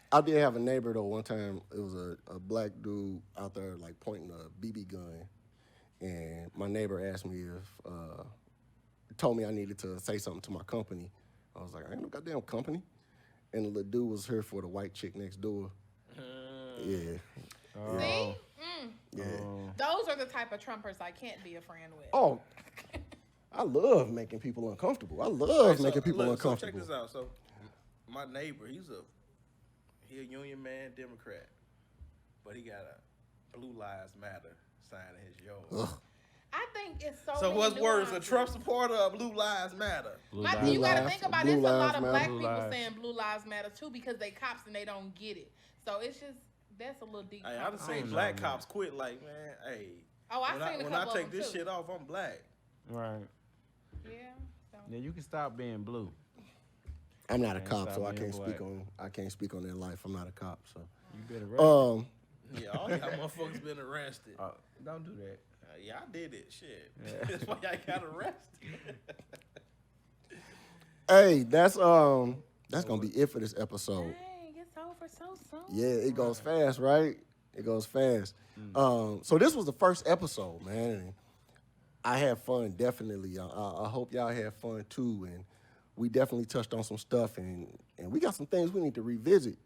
I did have a neighbor though. One time, it was a black dude out there like pointing a BB gun, and my neighbor asked me if told me I needed to say something to my company. I was like, I ain't no goddamn company. And the little dude was here for the white chick next door. Yeah. See? Yeah. Those are the type of Trumpers I can't be a friend with. Oh, I love making people uncomfortable. I love making people So uncomfortable. check this out. So my neighbor, he a Union man, Democrat, but he got a Blue Lives Matter sign in his yard. I think it's so. So many what's worse, a nuances. Trump supporter or Blue Lives Matter? You Blue gotta lives- think about Blue it. It's a lot lives of matter. black Blue people lives. saying Blue Lives Matter too because they cops and they don't get it. So it's just that's a little deep. Hey, I done seen know, black man. cops quit. Like, man, hey. Oh, I when seen a when couple I take of them this too. shit off, I'm black. Right. Yeah. So. Yeah, you can stop being blue. I'm not a Can't cop, stop so I being can't black. speak on their life. I'm not a cop, so. You better rest. Yeah, all y'all motherfuckers been arrested. Don't do that. Yeah, I did it. Shit. Yeah. That's why y'all got arrested. Hey, that's gonna be it for this episode. Dang, it's over so soon. Yeah, it goes fast, right? It goes fast. So this was the first episode, man. And I had fun, definitely. I hope y'all had fun too. And we definitely touched on some stuff, and we got some things we need to revisit.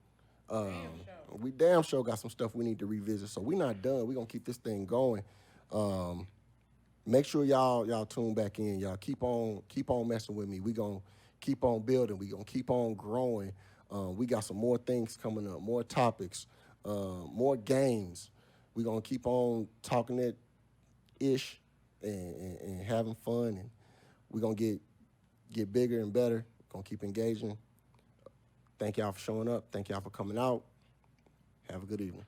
We damn sure got some stuff we need to revisit. So we're not done. We're gonna keep this thing going. Make sure y'all tune back in. Y'all keep on messing with me. We gonna keep on building. We gonna keep on growing. We got some more things coming up, more topics, more games. We gonna keep on talking it ish and having fun, and we gonna get bigger and better. Gonna keep engaging. Thank y'all for showing up. Thank y'all for coming out. Have a good evening.